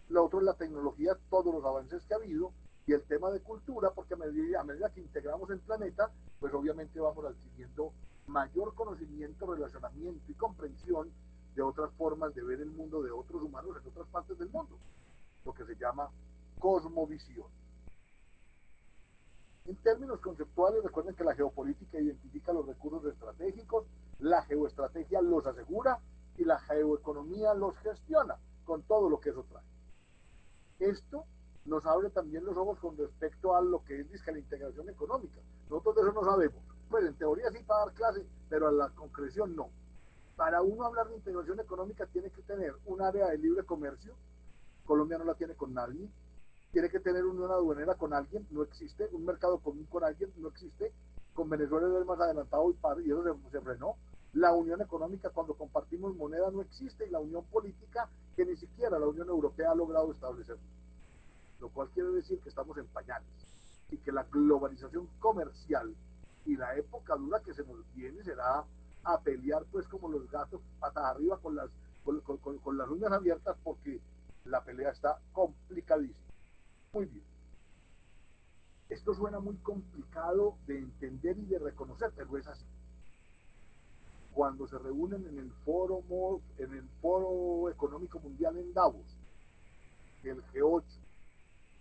Lo otro es la tecnología, todos los avances que ha habido, y el tema de cultura, porque a medida que integramos el planeta, pues obviamente vamos adquiriendo mayor conocimiento, relacionamiento y comprensión de otras formas de ver el mundo de otros humanos en otras partes del mundo, lo que se llama cosmovisión. En términos conceptuales, recuerden que la geopolítica identifica los recursos estratégicos, la geoestrategia los asegura y la geoeconomía los gestiona, con todo lo que eso trae. Esto nos abre también los ojos con respecto a lo que es la integración económica. Nosotros de eso no sabemos. Pues en teoría sí para dar clase, pero a la concreción no. Para uno hablar de integración económica tiene que tener un área de libre comercio. Colombia no la tiene con nadie. Tiene que tener una aduanera con alguien, no existe. Un mercado común con alguien, no existe. Con Venezuela es el más adelantado y eso se frenó. La unión económica, cuando compartimos moneda, no existe. Y la unión política, que ni siquiera la Unión Europea ha logrado establecer. Lo cual quiere decir que estamos en pañales. Y que la globalización comercial y la época dura que se nos viene será a pelear pues como los gatos patas arriba con las uñas abiertas, porque la pelea está complicadísima. Muy bien. Esto suena muy complicado de entender y de reconocer, pero es así. Cuando se reúnen en el foro económico mundial en Davos, el G8,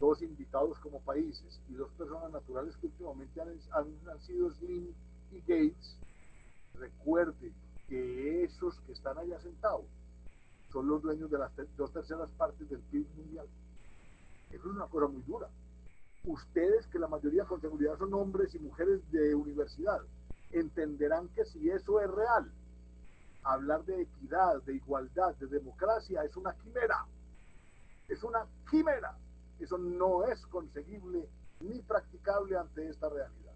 dos invitados como países y dos personas naturales que últimamente han sido Slim y Gates, recuerden que esos que están allá sentados son los dueños de las dos terceras partes del PIB mundial. Eso es una cosa muy dura. Ustedes, que la mayoría con seguridad son hombres y mujeres de universidad, entenderán que si eso es real, hablar de equidad, de igualdad, de democracia es una quimera. Es una quimera. Eso no es conseguible ni practicable ante esta realidad.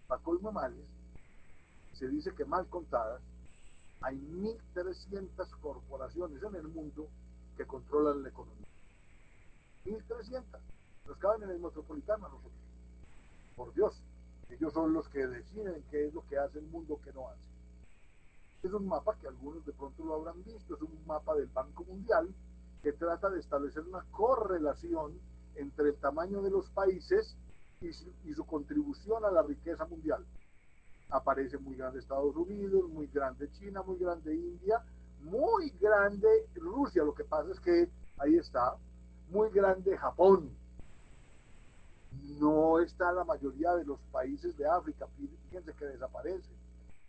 Para colmo males, se dice que mal contadas, hay 1.300 corporaciones en el mundo que controlan la economía. 1.300. Nos caben en el metropolitano a nosotros. Por Dios, ellos son los que deciden qué es lo que hace el mundo, qué no hace. Es un mapa que algunos de pronto lo habrán visto, es un mapa del Banco Mundial que trata de establecer una correlación entre el tamaño de los países y su contribución a la riqueza mundial. Aparece muy grande Estados Unidos, muy grande China, muy grande India, muy grande Rusia. Lo que pasa es que ahí está, muy grande Japón. No está la mayoría de los países de África. Fíjense que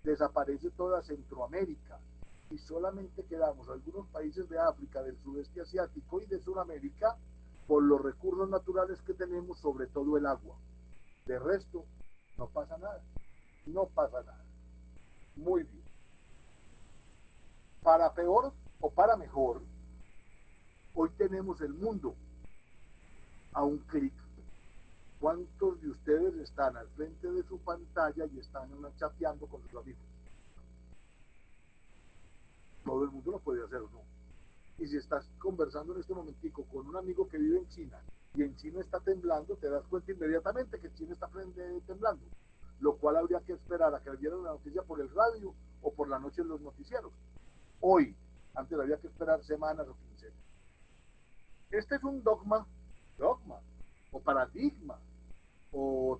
desaparece toda Centroamérica y solamente quedamos algunos países de África, del sudeste asiático y de Sudamérica por los recursos naturales que tenemos, sobre todo el agua. De resto, no pasa nada. No pasa nada. Muy bien. Para peor o para mejor, hoy tenemos el mundo a un clic. ¿Cuántos de ustedes están al frente de su pantalla y están chateando con sus amigos? Todo el mundo lo puede hacer, ¿no? Y si estás conversando en este momentico con un amigo que vive en China y en China está temblando, te das cuenta inmediatamente que China está temblando, lo cual habría que esperar a que vieran la noticia por el radio o por la noche en los noticieros. Hoy, antes había que esperar semanas o quincenas. Este es un dogma, o paradigma, o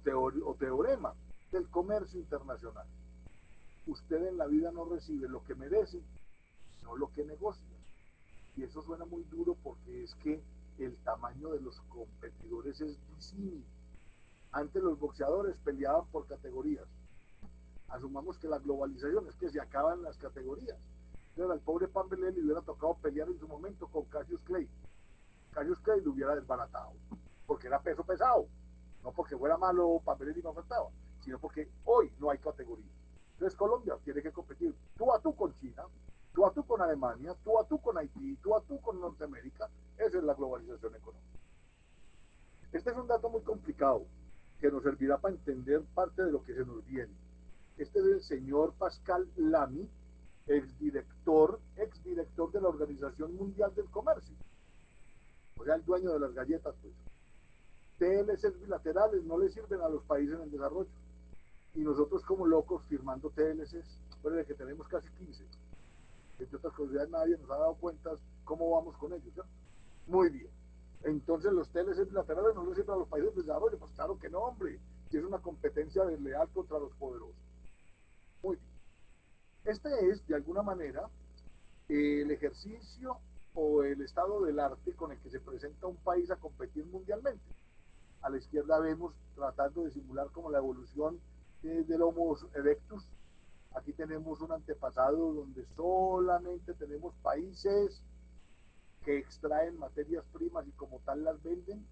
teorema del comercio internacional. Usted en la vida no recibe lo que merece, no lo que negocia. Y eso suena muy duro porque es que el tamaño de los competidores es disímil. Antes los boxeadores peleaban por categorías. Asumamos que la globalización es que se acaban las categorías. Entonces al pobre Pambelé le hubiera tocado pelear en su momento con Cassius Clay. Cassius Clay lo hubiera desbaratado, porque era peso pesado. No porque fuera malo Pambelé y no faltaba, sino porque hoy no hay categorías. Entonces Colombia tiene que competir tú a tú con China, tú a tú con Alemania, tú a tú con Haití, tú a tú con Norteamérica. Esa es la globalización económica. Este es un dato muy complicado que nos servirá para entender parte de lo que se nos viene. Este es el señor Pascal Lamy, exdirector de la Organización Mundial del Comercio. O sea, el dueño de las galletas, pues. TLCs bilaterales no le sirven a los países en desarrollo. Y nosotros como locos firmando TLCs, recuerden que tenemos casi 15. Entre otras cosas, nadie nos ha dado cuenta cómo vamos con ellos, ¿no? Muy bien. Entonces los TLCs bilaterales no le sirven a los países de desarrollo. Pues claro que no, hombre. Si es una competencia desleal contra los poderosos. Muy bien. Este es, de alguna manera, el ejercicio o el estado del arte con el que se presenta un país a competir mundialmente. A la izquierda vemos tratando de simular como la evolución del Homo erectus. Aquí tenemos un antepasado donde solamente tenemos países que extraen materias primas y como tal las venden.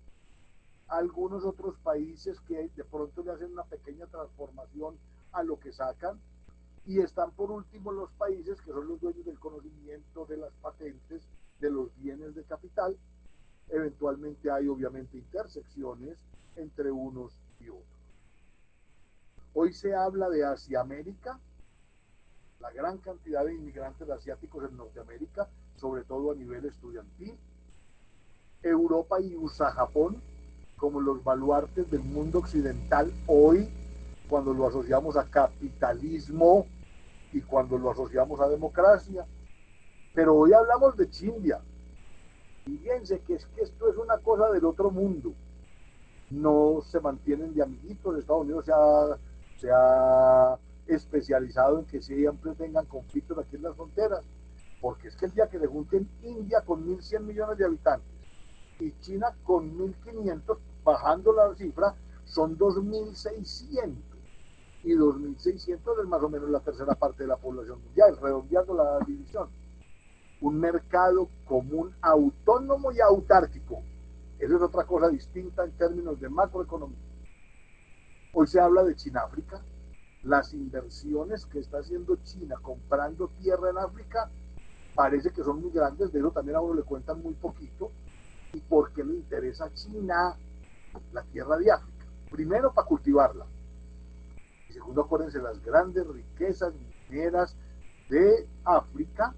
Algunos otros países que de pronto le hacen una pequeña transformación a lo que sacan. Y están por último los países que son los dueños del conocimiento, de las patentes, de los bienes de capital. Eventualmente hay obviamente intersecciones entre unos y otros. Hoy se habla de Asiamérica, la gran cantidad de inmigrantes asiáticos en Norteamérica, sobre todo a nivel estudiantil. Europa y USA, Japón, como los baluartes del mundo occidental hoy, cuando lo asociamos a capitalismo y cuando lo asociamos a democracia. Pero hoy hablamos de Chindia. Fíjense que es que esto es una cosa del otro mundo. No se mantienen de amiguitos. Estados Unidos se ha especializado en que siempre tengan conflictos aquí en las fronteras. Porque es que el día que le junten India con 1.100 millones de habitantes y China con 1.500, bajando la cifra, son 2.600. Y 2.600 es más o menos la tercera parte de la población mundial, redondeando la división. Un mercado común autónomo y autárquico. Eso es otra cosa distinta en términos de macroeconomía. Hoy se habla de China-África. Las inversiones que está haciendo China comprando tierra en África parece que son muy grandes, de eso también a uno le cuentan muy poquito. ¿Y por qué le interesa a China la tierra de África? Primero, para cultivarla. Y segundo, acuérdense las grandes riquezas mineras de África,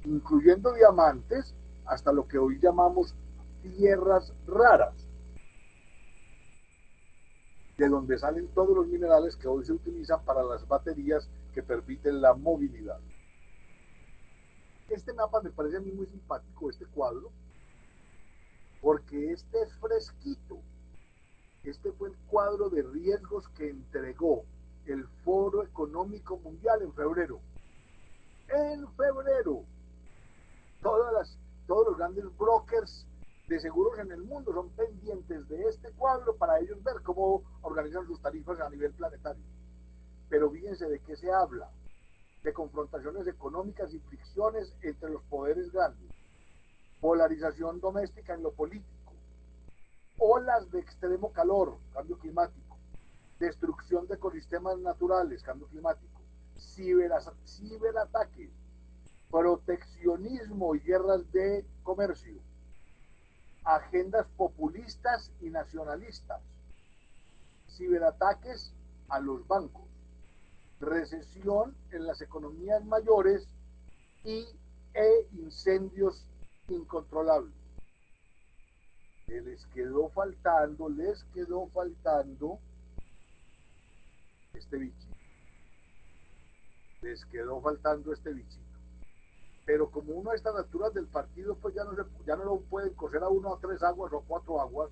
incluyendo diamantes, hasta lo que hoy llamamos tierras raras, de donde salen todos los minerales que hoy se utilizan para las baterías que permiten la movilidad. Este mapa me parece a mí muy simpático, este cuadro, porque este es fresquito. Este fue el cuadro de riesgos que entregó el Foro Económico Mundial en febrero. En febrero, todos los grandes brokers de seguros en el mundo son pendientes de este cuadro para ellos ver cómo organizan sus tarifas a nivel planetario. Pero fíjense de qué se habla: de confrontaciones económicas y fricciones entre los poderes grandes, polarización doméstica en lo político, olas de extremo calor, cambio climático, destrucción de ecosistemas naturales, cambio climático, ciberataques, proteccionismo y guerras de comercio, agendas populistas y nacionalistas, ciberataques a los bancos, recesión en las economías mayores e incendios incontrolables. Les quedó faltando este bichito. Les quedó faltando este bichito. Pero como uno a estas alturas del partido, pues ya no lo pueden coser a uno a 3 aguas o a 4 aguas.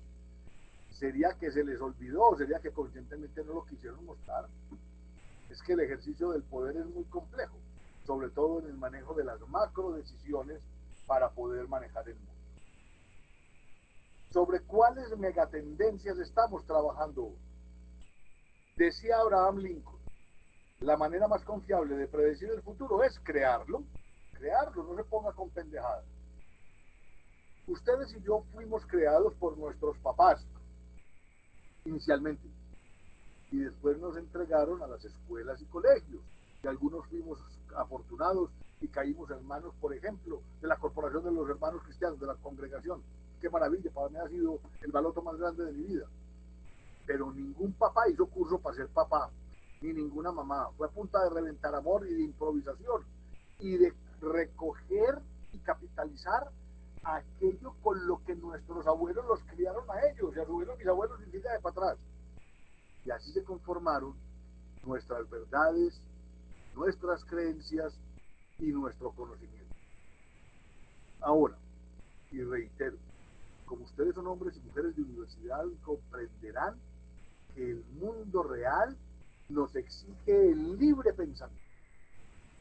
Sería que se les olvidó, sería que conscientemente no lo quisieron mostrar. Es que el ejercicio del poder es muy complejo, sobre todo en el manejo de las macro decisiones para poder manejar el mundo. ¿Sobre cuáles megatendencias estamos trabajando hoy? Decía Abraham Lincoln, la manera más confiable de predecir el futuro es crearlo, no se ponga con pendejadas. Ustedes y yo fuimos creados por nuestros papás, inicialmente, y después nos entregaron a las escuelas y colegios, y algunos fuimos afortunados y caímos en manos, por ejemplo, de la Corporación de los Hermanos Cristianos, de la congregación. Qué maravilla, para mí ha sido el baloto más grande de mi vida. Pero ningún papá hizo curso para ser papá, ni ninguna mamá. Fue a punta de reventar amor y de improvisación, y de recoger y capitalizar aquello con lo que nuestros abuelos los criaron a ellos, y a sus mis abuelos y siga de para atrás. Y así se conformaron nuestras verdades, nuestras creencias y nuestro conocimiento. Ahora, y reitero, como ustedes son hombres y mujeres de universidad, comprenderán que el mundo real nos exige el libre pensamiento.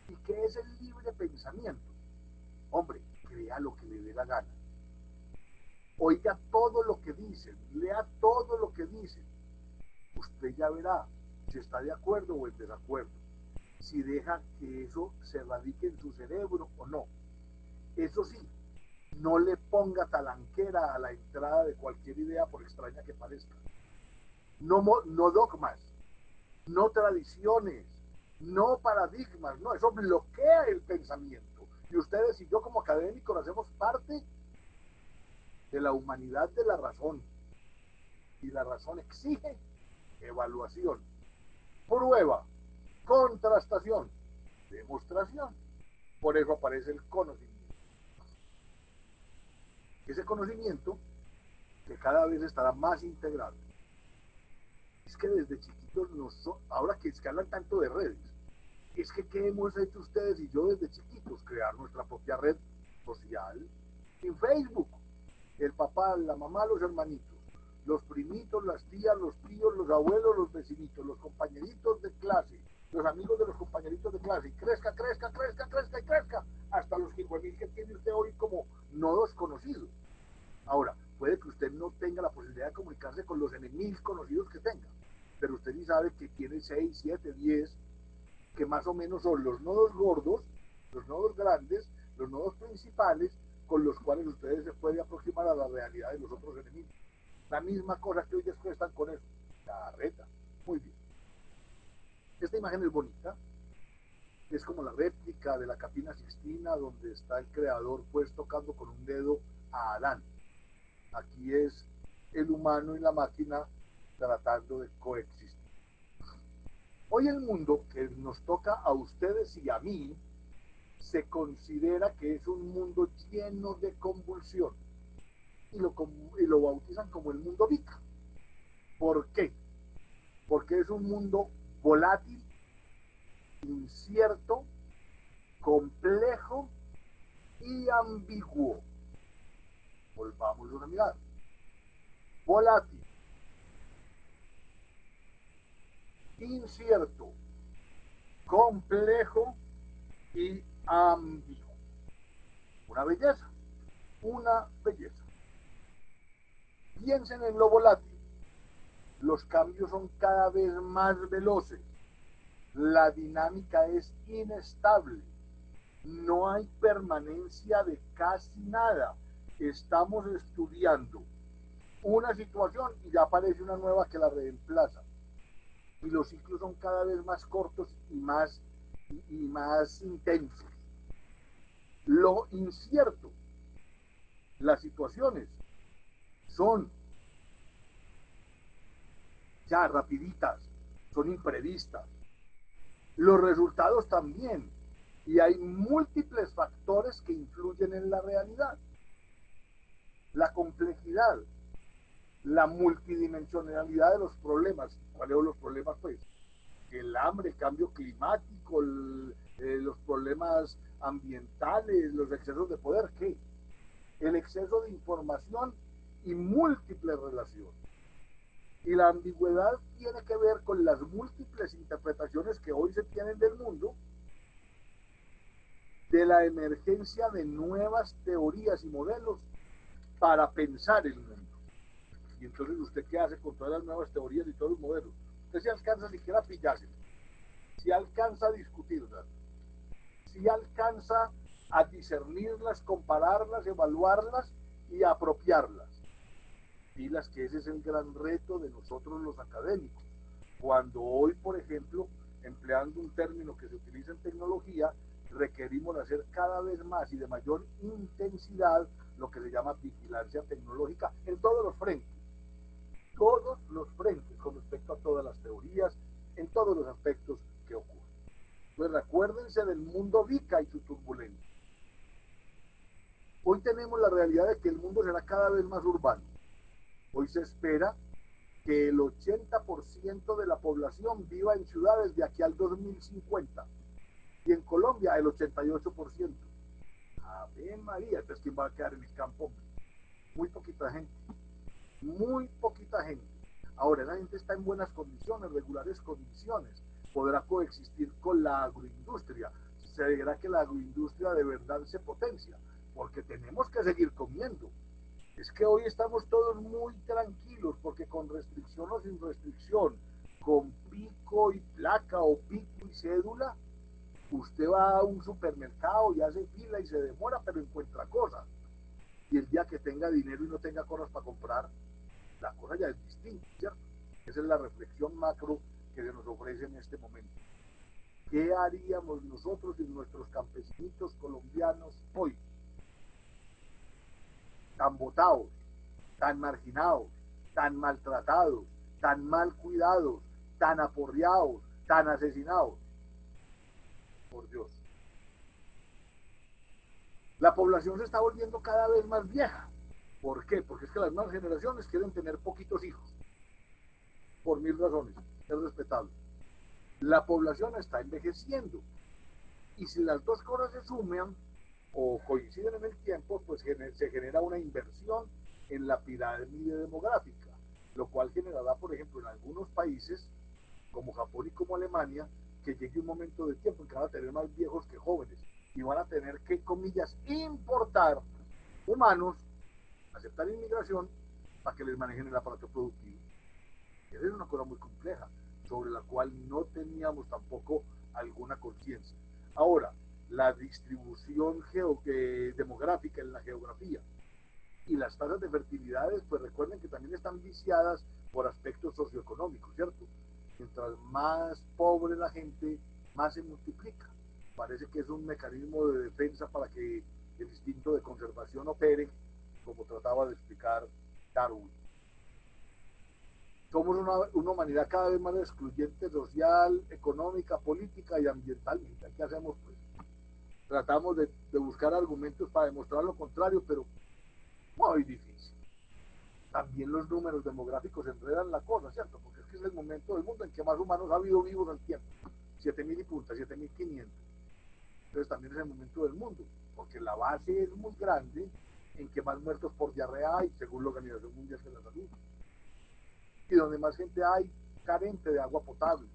¿Y qué es el libre pensamiento? Hombre, crea lo que le dé la gana. Oiga todo lo que dicen, lea todo lo que dicen. Usted ya verá si está de acuerdo o en desacuerdo, si deja que eso se radique en su cerebro o no. Eso sí, no le ponga talanquera a la entrada de cualquier idea, por extraña que parezca. No dogmas, no tradiciones, no paradigmas, no, eso bloquea el pensamiento. Y ustedes y yo como académicos hacemos parte de la humanidad de la razón. Y la razón exige evaluación, prueba, contrastación, demostración. Por eso aparece el conocimiento. Ese conocimiento que cada vez estará más integrado. Es que desde chiquitos, ahora que hablan tanto de redes, es que ¿qué hemos hecho ustedes y yo desde chiquitos? Crear nuestra propia red social en Facebook. El papá, la mamá, los hermanitos, los primitos, las tías, los tíos, los abuelos, los vecinitos, los compañeritos de clase, los amigos de los compañeritos de clase, y crezca, hasta los 5.000 que tiene usted hoy como nodos conocidos. Ahora, puede 6, 7, 10, que más o menos son los nodos gordos, los nodos grandes, los nodos principales, con los cuales ustedes se pueden aproximar a la realidad de los otros enemigos. La misma cosa que hoy están con eso. La reta. Muy bien. Esta imagen es bonita. Es como la réplica de la Capilla Sixtina, donde está el creador pues tocando con un dedo a Adán. Aquí es el humano y la máquina tratando de coexistir. Hoy el mundo que nos toca a ustedes y a mí se considera que es un mundo lleno de convulsión y lo bautizan como el mundo VICA. ¿Por qué? Porque es un mundo volátil, incierto, complejo y ambiguo. Volvámoslo a mirar. Volátil, incierto, complejo y ambiguo. Una belleza, una belleza. Piensen en lo volátil. Los cambios son cada vez más veloces. La dinámica es inestable. No hay permanencia de casi nada. Estamos estudiando una situación y ya aparece una nueva que la reemplaza. Y los ciclos son cada vez más cortos y más intensos. Lo incierto, las situaciones son ya rapiditas, son imprevistas. Los resultados también. Y hay múltiples factores que influyen en la realidad. La complejidad, la multidimensionalidad de los problemas. ¿Cuáles son los problemas? Pues el hambre, el cambio climático, los problemas ambientales, los excesos de poder. ¿Qué? El exceso de información y múltiples relaciones. Y la ambigüedad tiene que ver con las múltiples interpretaciones que hoy se tienen del mundo, de la emergencia de nuevas teorías y modelos para pensar el mundo. Y entonces, ¿usted qué hace con todas las nuevas teorías y todos los modelos? Usted se alcanza siquiera a pillarse, si alcanza a discutirlas, si alcanza a discernirlas, compararlas, evaluarlas y apropiarlas. Y las que ese es el gran reto de nosotros los académicos. Cuando hoy, por ejemplo, empleando un término que se utiliza en tecnología, requerimos hacer cada vez más y de mayor intensidad lo que se llama vigilancia tecnológica en todos los frentes con respecto a todas las teorías, en todos los aspectos que ocurren. Pues recuérdense del mundo VICA y su turbulencia. Hoy tenemos la realidad de que el mundo será cada vez más urbano. Hoy se espera que el 80% de la población viva en ciudades de aquí al 2050 y en Colombia el 88%. Ave María, entonces ¿quién va a quedar en el campo? Muy poquita gente, muy poquita gente. Ahora la gente está en buenas condiciones, regulares condiciones, podrá coexistir con la agroindustria. Se verá que la agroindustria de verdad se potencia, porque tenemos que seguir comiendo. Es que hoy estamos todos muy tranquilos, porque con restricción o sin restricción, con pico y placa o pico y cédula, usted va a un supermercado y hace fila y se demora, pero encuentra cosas. Y el día que tenga dinero y no tenga cosas para comprar, la cosa ya es distinta, ¿cierto? Esa es la reflexión macro que se nos ofrece en este momento. ¿Qué haríamos nosotros sin nuestros campesinos colombianos hoy? Tan botados, tan marginados, tan maltratados, tan mal cuidados, tan aporreados, tan asesinados. Por Dios. La población se está volviendo cada vez más vieja. ¿Por qué? Porque es que las nuevas generaciones quieren tener poquitos hijos. Por 1000 razones. Es respetable. La población está envejeciendo. Y si las dos cosas se suman o coinciden en el tiempo, pues se genera una inversión en la pirámide demográfica, lo cual generará, por ejemplo, en algunos países, como Japón y como Alemania, que llegue un momento de tiempo en que van a tener más viejos que jóvenes y van a tener que, comillas, importar humanos, aceptar inmigración para que les manejen el aparato productivo. Esa es una cosa muy compleja. sobre la cual no teníamos tampoco alguna conciencia. Ahora, la distribución demográfica en la geografía y las tasas de fertilidades, pues recuerden que también están viciadas por aspectos socioeconómicos, ¿cierto? Mientras más pobre la gente, más se multiplica. Parece que es un mecanismo de defensa para que el instinto de conservación opere, como trataba de explicar Darwin. Somos una humanidad cada vez más excluyente social, económica, política y ambientalmente. ¿Qué hacemos? Pues tratamos de buscar argumentos para demostrar lo contrario, pero muy difícil. También los números demográficos enredan la cosa, ¿cierto? Porque es que es el momento del mundo en que más humanos ha habido vivos al tiempo. 7.000 y punta, 7.500. Entonces también es el momento del mundo, porque la base es muy grande en que más muertos por diarrea hay, según la Organización Mundial de la Salud. Y donde más gente hay carente de agua potable,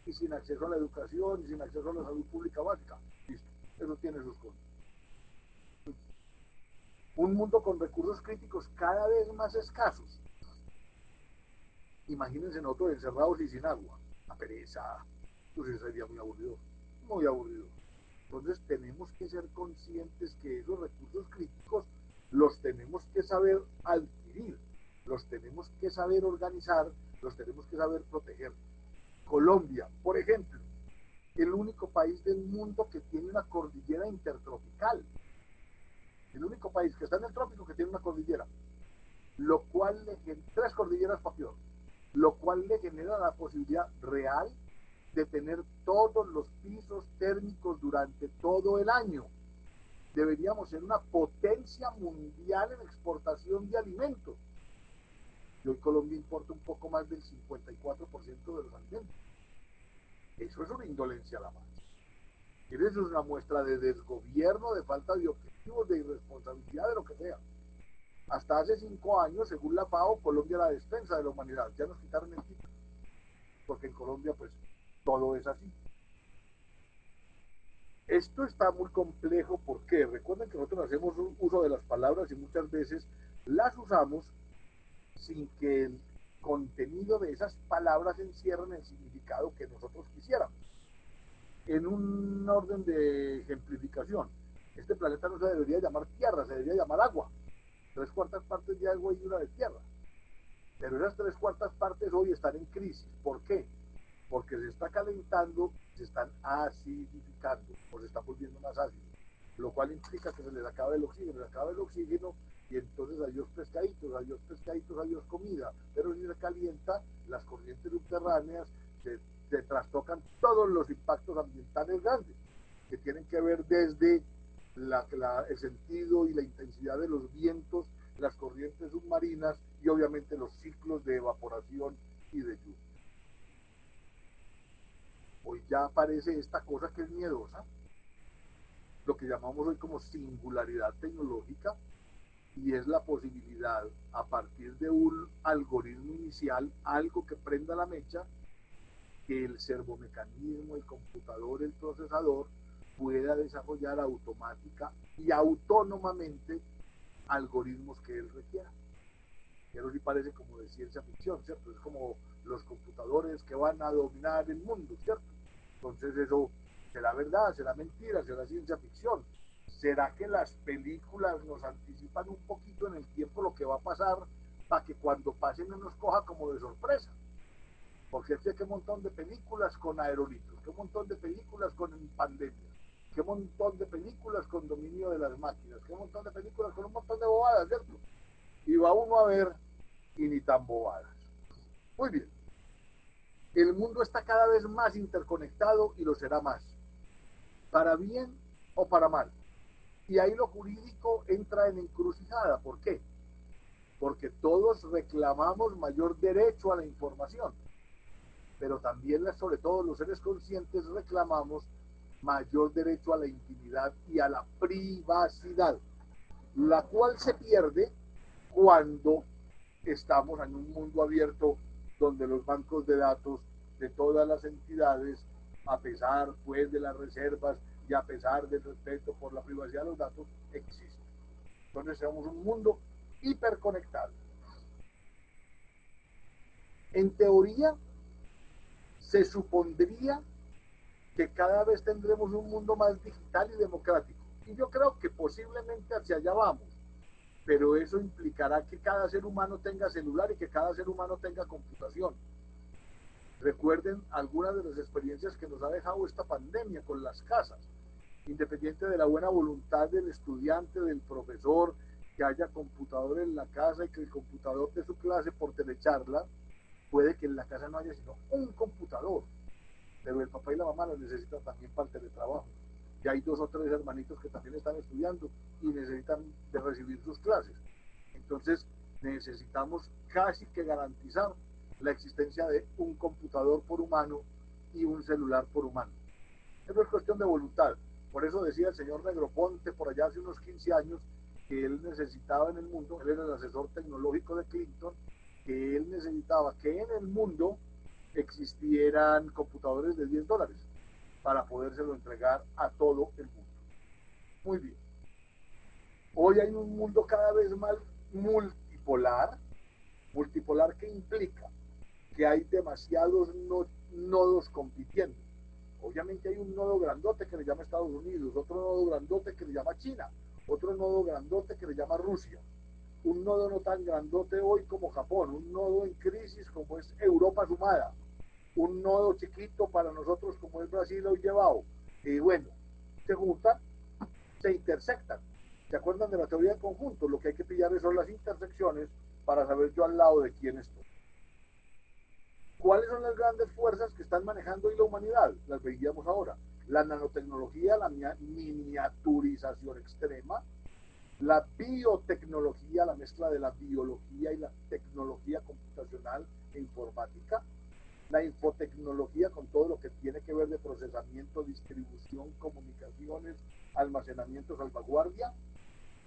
y sin acceso a la educación, y sin acceso a la salud pública básica. Listo, eso tiene sus cosas. Un mundo con recursos críticos cada vez más escasos. Imagínense nosotros encerrados y sin agua. La pereza, pues eso sería muy aburrido, muy aburrido. Entonces tenemos que ser conscientes que esos recursos críticos los tenemos que saber adquirir, los tenemos que saber organizar, los tenemos que saber proteger. Colombia, por ejemplo, el único país del mundo que tiene una cordillera intertropical. El único país que está en el trópico que tiene una cordillera, lo cual le genera, 3 cordilleras para peor, lo cual le genera la posibilidad real de tener todos los pisos térmicos durante todo el año. Deberíamos ser una potencia mundial en exportación de alimentos. Y hoy Colombia importa un poco más del 54% de los alimentos. Eso es una indolencia a la más. Eso es una muestra de desgobierno, de falta de objetivos, de irresponsabilidad, de lo que sea. Hasta hace 5 años, según la FAO, Colombia era la despensa de la humanidad. Ya nos quitaron el título. Porque en Colombia, pues, todo es así. Esto está muy complejo porque recuerden que nosotros hacemos un uso de las palabras y muchas veces las usamos sin que el contenido de esas palabras encierren el significado que nosotros quisiéramos. En un orden de ejemplificación, este planeta no se debería llamar tierra, se debería llamar agua. 3/4 partes de agua y 1 de tierra. Pero esas 3/4 partes hoy están en crisis. ¿Por qué? Porque se está calentando, se están acidificando, o se están volviendo más ácidos, lo cual implica que se les acaba el oxígeno, y entonces adiós pescaditos, adiós comida. Pero si se calienta, las corrientes subterráneas se trastocan todos los impactos ambientales grandes, que tienen que ver desde el sentido y la intensidad de los vientos, las corrientes submarinas y obviamente los ciclos de evaporación y de lluvia. Hoy ya aparece esta cosa que es miedosa, lo que llamamos hoy como singularidad tecnológica, y es la posibilidad, a partir de un algoritmo inicial, algo que prenda la mecha, que el servomecanismo, el computador, el procesador, pueda desarrollar automática y autónomamente algoritmos que él requiera. Pero sí parece como de ciencia ficción, ¿cierto? Es como los computadores que van a dominar el mundo, ¿cierto? Entonces eso, ¿será verdad? ¿Será mentira? ¿Será ciencia ficción? ¿Será que las películas nos anticipan un poquito en el tiempo lo que va a pasar para que cuando pase no nos coja como de sorpresa? Porque es que un montón de películas con aerolitos, que un montón de películas con pandemia, que un montón de películas con dominio de las máquinas, que un montón de películas con un montón de bobadas, ¿cierto? Y va uno a ver y ni tan bobadas. Muy bien. El mundo está cada vez más interconectado y lo será más, para bien o para mal. Y ahí lo jurídico entra en encrucijada. ¿Por qué? Porque todos reclamamos mayor derecho a la información, pero también, sobre todo los seres conscientes, reclamamos mayor derecho a la intimidad y a la privacidad, la cual se pierde cuando estamos en un mundo abierto donde los bancos de datos de todas las entidades, a pesar pues de las reservas y a pesar del respeto por la privacidad de los datos, existen. Entonces somos un mundo hiperconectado. En teoría, se supondría que cada vez tendremos un mundo más digital y democrático. Y yo creo que posiblemente hacia allá vamos, pero eso implicará que cada ser humano tenga celular y que cada ser humano tenga computación. Recuerden algunas de las experiencias que nos ha dejado esta pandemia con las casas, independiente de la buena voluntad del estudiante, del profesor, que haya computador en la casa y que el computador de su clase por telecharla, puede que en la casa no haya sino un computador, pero el papá y la mamá lo necesitan también para el teletrabajo. Y hay 2 o 3 hermanitos que también están estudiando y necesitan de recibir sus clases. Entonces necesitamos casi que garantizar la existencia de un computador por humano y un celular por humano. Eso es cuestión de voluntad. Por eso decía el señor Negroponte por allá hace unos 15 años que él necesitaba en el mundo, él era el asesor tecnológico de Clinton, que él necesitaba que en el mundo existieran computadores de $10 para podérselo entregar a todo el mundo. Muy bien. Hoy hay un mundo cada vez más multipolar, multipolar que implica que hay demasiados nodos compitiendo. Obviamente hay un nodo grandote que le llama Estados Unidos, otro nodo grandote que le llama China, otro nodo grandote que le llama Rusia, un nodo no tan grandote hoy como Japón, un nodo en crisis como es Europa sumada, un nodo chiquito para nosotros como es Brasil hoy llevado. Y bueno, se juntan, se intersectan. ¿Se acuerdan de la teoría del conjunto? Lo que hay que pillar son las intersecciones para saber yo al lado de quién estoy. ¿Cuáles son las grandes fuerzas que están manejando hoy la humanidad? Las veíamos ahora. La nanotecnología, la miniaturización extrema, la biotecnología, la mezcla de la biología y la tecnología computacional e informática, la infotecnología con todo lo que tiene que ver de procesamiento, distribución, comunicaciones, almacenamiento, salvaguardia,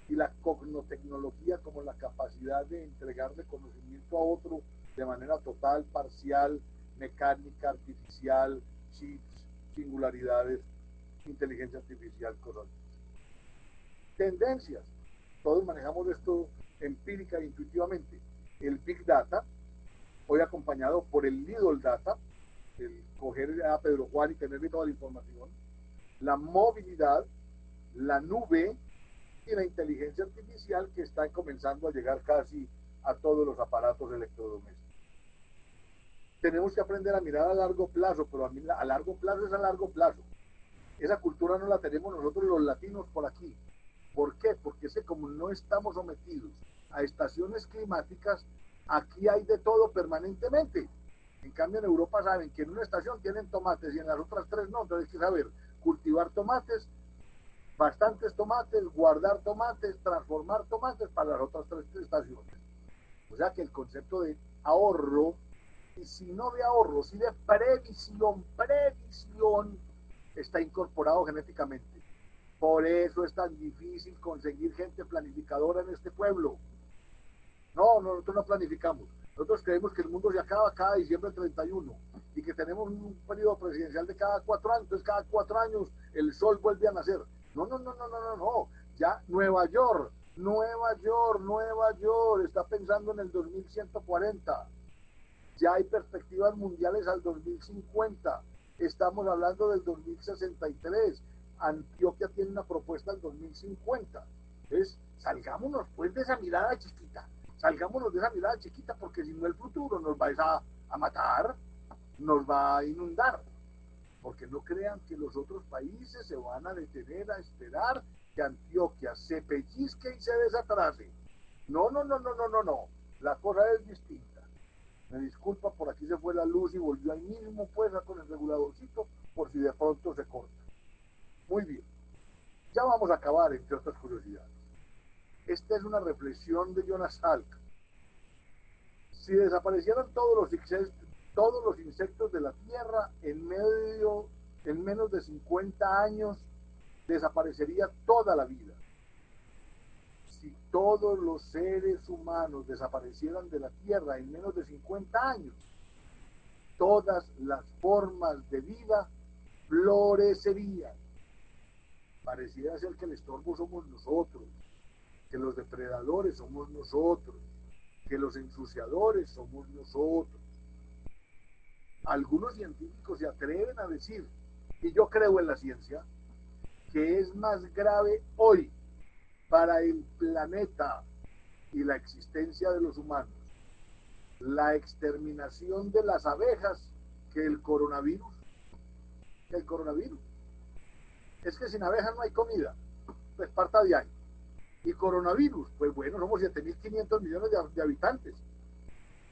y la cognotecnología como la capacidad de entregarle conocimiento a otro de manera total, parcial, mecánica, artificial, chips, singularidades, inteligencia artificial, cosas. Tendencias. Todos manejamos esto empírica e intuitivamente. El Big Data, hoy acompañado por el Little Data, el coger a Pedro Juan y tenerle toda la información, la movilidad, la nube y la inteligencia artificial que está comenzando a llegar casi a todos los aparatos electrodomésticos. Tenemos que aprender a mirar a largo plazo, pero a largo plazo es a largo plazo. Esa cultura no la tenemos nosotros los latinos por aquí. ¿Por qué? Porque es que como no estamos sometidos a estaciones climáticas, aquí hay de todo permanentemente. En cambio en Europa saben que en una estación tienen tomates y en las otras 3 no, entonces hay que saber cultivar tomates, bastantes tomates, guardar tomates, transformar tomates para las otras 3 estaciones. O sea que el concepto de ahorro, y si no de ahorro, si de previsión, está incorporado genéticamente. Por eso es tan difícil conseguir gente planificadora en este pueblo. No, nosotros no planificamos. Nosotros creemos que el mundo se acaba cada diciembre del 31 y que tenemos un periodo presidencial de cada 4 años. Entonces cada 4 años el sol vuelve a nacer. No. Ya Nueva York está pensando en el 2140. Ya hay perspectivas mundiales al 2050. Estamos hablando del 2063. Antioquia tiene una propuesta al 2050. Entonces, salgámonos pues de esa mirada chiquita. Porque si no el futuro nos va a matar, nos va a inundar. Porque no crean que los otros países se van a detener a esperar que Antioquia se pellizque y se desatrase. No. La cosa es distinta. Me disculpa, por aquí se fue la luz y volvió ahí mismo pues con el reguladorcito por si de pronto se corta. Muy bien. Ya vamos a acabar, entre otras curiosidades. Esta es una reflexión de Jonas Salk. Si desaparecieran todos los insectos de la Tierra en menos de 50 años, desaparecería toda la vida. Si todos los seres humanos desaparecieran de la Tierra en menos de 50 años, todas las formas de vida florecerían. Pareciera ser que el estorbo somos nosotros, que los depredadores somos nosotros, que los ensuciadores somos nosotros. Algunos científicos se atreven a decir, y yo creo en la ciencia, que es más grave hoy para el planeta y la existencia de los humanos la exterminación de las abejas que el coronavirus. Es que sin abejas no hay comida, pues parta de ahí. Y coronavirus, pues bueno, somos 7.500 millones de habitantes.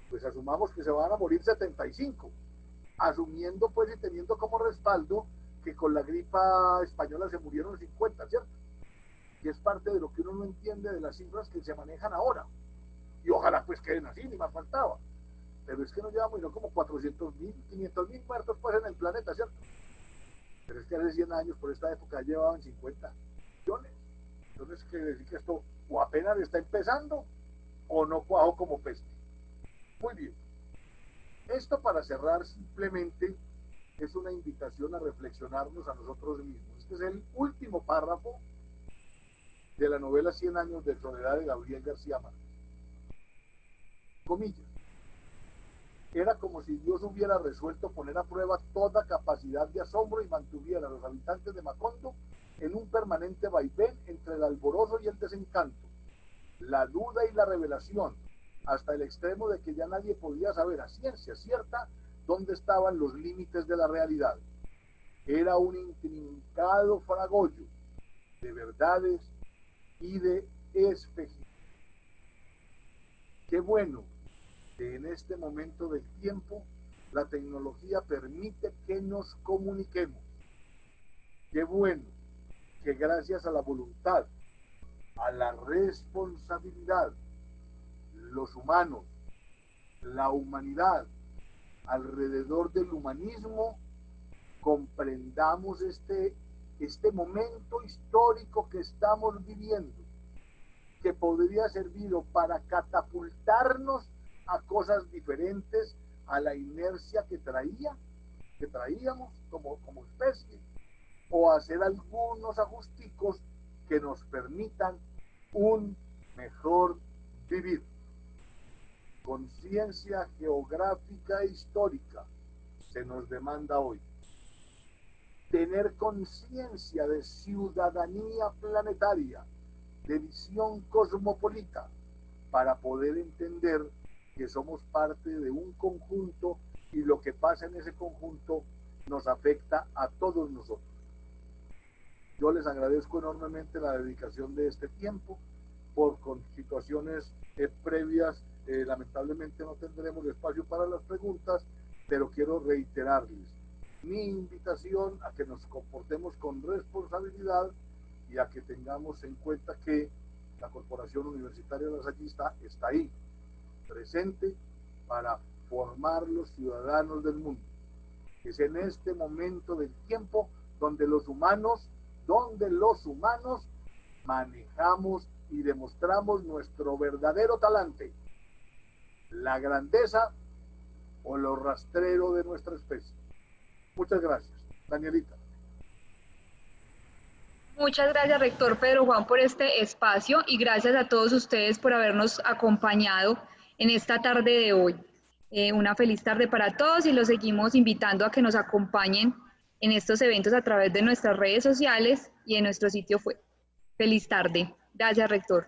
Pues asumamos que se van a morir 75, asumiendo pues y teniendo como respaldo que con la gripa española se murieron 50, ¿cierto? Y es parte de lo que uno no entiende de las cifras que se manejan ahora. Y ojalá pues queden así, ni más faltaba. Pero es que nos llevamos como 400.000, 500.000 muertos pues en el planeta, ¿cierto? Pero es que hace 100 años, por esta época, llevaban 50 millones. Entonces, quiere decir que esto o apenas está empezando o no cuajo como peste. Muy bien. Esto, para cerrar, simplemente es una invitación a reflexionarnos a nosotros mismos. Este es el último párrafo de la novela 100 años de soledad de Gabriel García Márquez. Comillas. Era como si Dios hubiera resuelto poner a prueba toda capacidad de asombro y mantuviera a los habitantes de Macondo en un permanente vaivén entre el alborozo y el desencanto, la duda y la revelación, hasta el extremo de que ya nadie podía saber a ciencia cierta dónde estaban los límites de la realidad. Era un intrincado fragollo de verdades y de espejismos. Qué bueno que en este momento del tiempo la tecnología permite que nos comuniquemos. Qué bueno que gracias a la voluntad, a la responsabilidad, los humanos, la humanidad, alrededor del humanismo, comprendamos este momento histórico que estamos viviendo, que podría servir para catapultarnos a cosas diferentes a la inercia que traíamos como especie, o hacer algunos ajusticos que nos permitan un mejor vivir. Conciencia geográfica e histórica se nos demanda hoy. Tener conciencia de ciudadanía planetaria, de visión cosmopolita, para poder entender que somos parte de un conjunto y lo que pasa en ese conjunto nos afecta a todos nosotros. Yo les agradezco enormemente la dedicación de este tiempo. Con situaciones previas, lamentablemente no tendremos espacio para las preguntas, pero quiero reiterarles mi invitación a que nos comportemos con responsabilidad y a que tengamos en cuenta que la Corporación Universitaria Lasallista está ahí, presente para formar los ciudadanos del mundo. Es en este momento del tiempo donde los humanos manejamos y demostramos nuestro verdadero talante, la grandeza o lo rastrero de nuestra especie. Muchas gracias. Danielita. Muchas gracias, rector Pedro Juan, por este espacio y gracias a todos ustedes por habernos acompañado en esta tarde de hoy. Una feliz tarde para todos y los seguimos invitando a que nos acompañen en estos eventos a través de nuestras redes sociales y en nuestro sitio web. Feliz tarde. Gracias, rector.